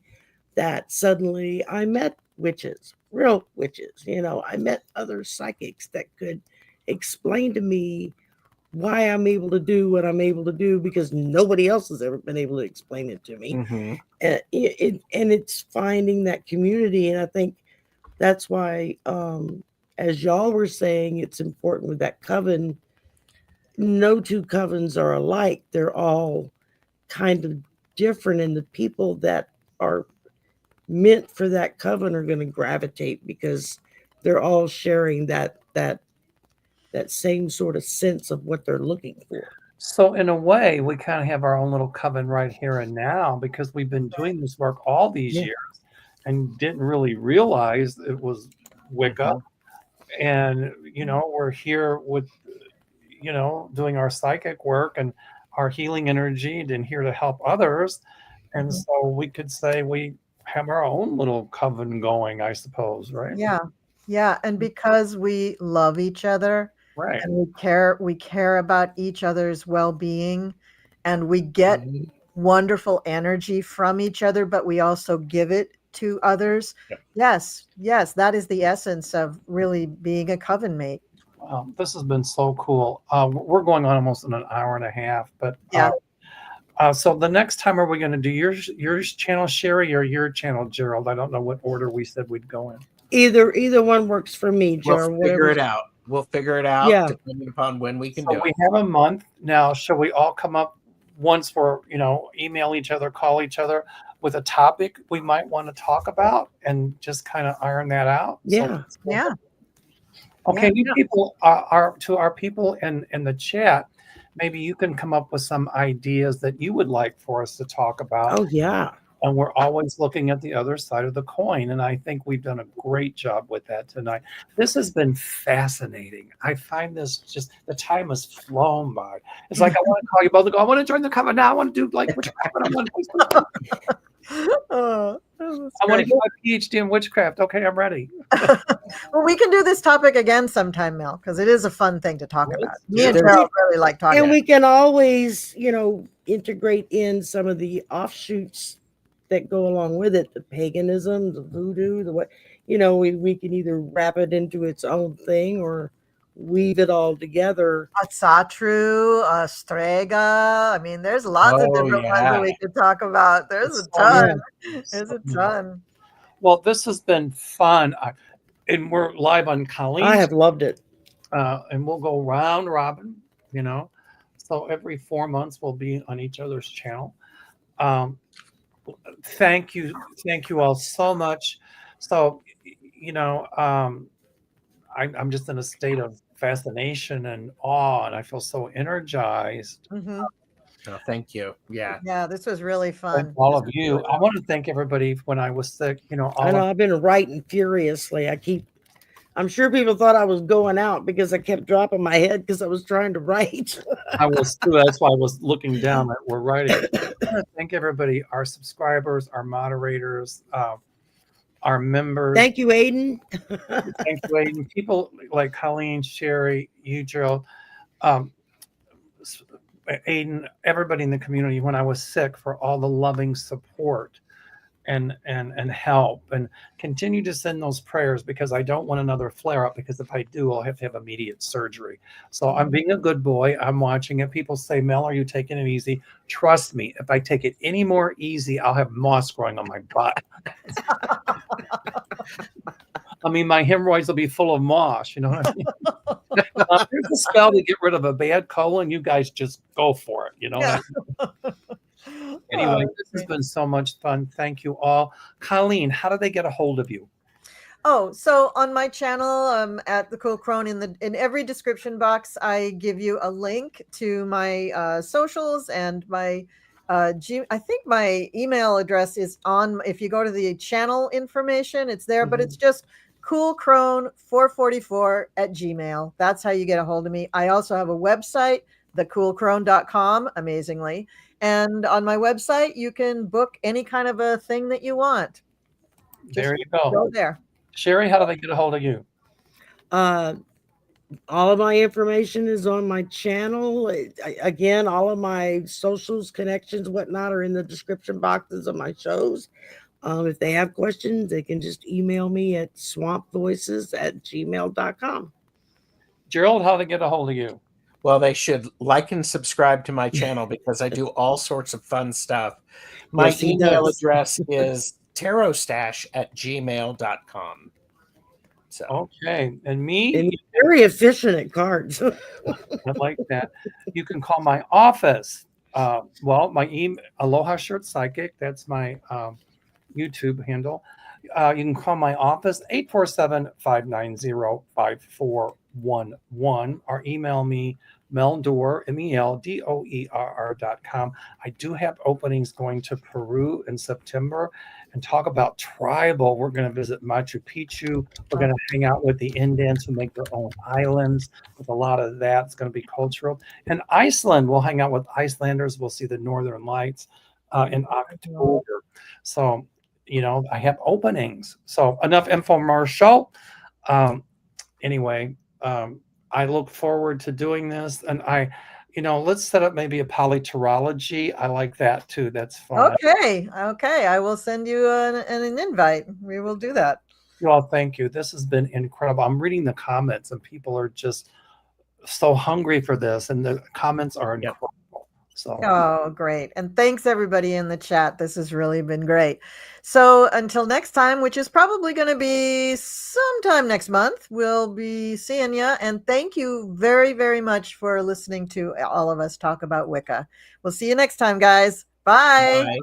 that suddenly I met witches, real witches. I met other psychics that could explain to me why I'm able to do what I'm able to do, because nobody else has ever been able to explain it to me. Mm-hmm. And it's finding that community. And I think that's why, as y'all were saying, it's important with that coven. No two covens are alike. They're all kind of different, and the people that are meant for that coven are going to gravitate because they're all sharing that same sort of sense of what they're looking for. So in a way, we kind of have our own little coven right here and now, because we've been doing this work all these years and didn't really realize it was Wicca. And, we're here with, doing our psychic work and our healing energy and here to help others. And so we could say we have our own little coven going, I suppose, right? Yeah. Yeah. And because we love each other, right, and we care about each other's well-being, and we get wonderful energy from each other, but we also give it to others. Yes, that is the essence of really being a coven mate. This has been so cool. We're going on almost an hour and a half, but so the next time, are we going to do your channel, Shari, or your channel, Gerald? I don't know what order we said we'd go in. Either one works for me, Gerald. We'll figure it out. We'll figure it out depending upon when we can do it. We have a month now. Shall we all come up once for, email each other, call each other with a topic we might want to talk about and just kind of iron that out? Yeah. Okay, you people are to our people in the chat. Maybe you can come up with some ideas that you would like for us to talk about. Oh yeah. and we're always looking at the other side of the coin. And I think we've done a great job with that tonight. This has been fascinating. I find this just, the time has flown by. It's like I want to call you both and go, I want to join the coven now. I want to do like witchcraft. I want to get my PhD in witchcraft. Okay, I'm ready. Well, we can do this topic again sometime, Mel, because it is a fun thing to talk about. Me and Gerald really like talking. And we can always, you know, integrate in some of the offshoots that go along with it, the paganism, the voodoo, the what, you know, we can either wrap it into its own thing or weave it all together. Satru, Strega. I mean, there's lots of different ones that we could talk about. There's a ton. There's a ton. Well, this has been fun. And we're live on Colleen. I have loved it. And we'll go round robin, you know. So every 4 months we'll be on each other's channel. Thank you all so much. So, you know, I'm just in a state of fascination and awe, and I feel so energized. Mm-hmm. Oh, thank you. Yeah. Yeah, this was really fun. Thank all of you. I want to thank everybody when I was sick. You know, I know I've been writing furiously. I'm sure people thought I was going out because I kept dropping my head because I was trying to write. I was too. That's why I was looking down at we're writing. I want to thank everybody, our subscribers, our moderators, our members. Thank you, Aiden. Thank you, Aiden. People like Colleen, Shari, you, Gerald, Aiden, everybody in the community when I was sick, for all the loving support and help, and continue to send those prayers, because I don't want another flare up, because if I do, I'll have to have immediate surgery. So I'm being a good boy. I'm watching it. People say, Mel, are you taking it easy? Trust me, if I take it any more easy, I'll have moss growing on my butt. I mean, my hemorrhoids will be full of moss, you know what I mean? Here's a spell to get rid of a bad colon. You guys just go for it, you know? Yeah. Anyway, this has been so much fun. Thank you all. Colleen, how do they get a hold of you? Oh, so on my channel, at the Cool Crone, in every description box, I give you a link to my socials and my I think my email address is on. If you go to the channel information, it's there, but it's just coolcrone444@gmail. That's how you get a hold of me. I also have a website, thecoolcrone.com, amazingly. And on my website, you can book any kind of a thing that you want. There you go. Go there. Shari, how do they get a hold of you? All of my information is on my channel. Again, all of my socials, connections, whatnot are in the description boxes of my shows. If they have questions, they can just email me at swampvoices@gmail.com. Gerald, how to get a hold of you? Well, they should like and subscribe to my channel, because I do all sorts of fun stuff. My Yes, he email does. address is TarotStache@gmail.com. So Okay. And me? And you're very efficient at cards. I like that. You can call my office. Well, my email, Aloha Shirt Psychic. That's my YouTube handle. You can call my office, 847-590-5411, or email me, Mel Doerr, MELDOERR.com. I do have openings going to Peru in September and talk about tribal. We're going to visit Machu Picchu. We're going to hang out with the Indians who make their own islands. With a lot of that, it's going to be cultural. And Iceland, we'll hang out with Icelanders. We'll see the Northern Lights in October. So, you know, I have openings. So enough infomercial. Anyway, I look forward to doing this. And let's set up maybe a PoliTarology. I like that too. That's fun. Okay. I will send you an invite. We will do that. Well, thank you. This has been incredible. I'm reading the comments, and people are just so hungry for this, and the comments are incredible. So. Oh, great. And thanks everybody in the chat. This has really been great. So until next time, which is probably going to be sometime next month, we'll be seeing you. And thank you very, very much for listening to all of us talk about Wicca. We'll see you next time, guys. Bye. Bye.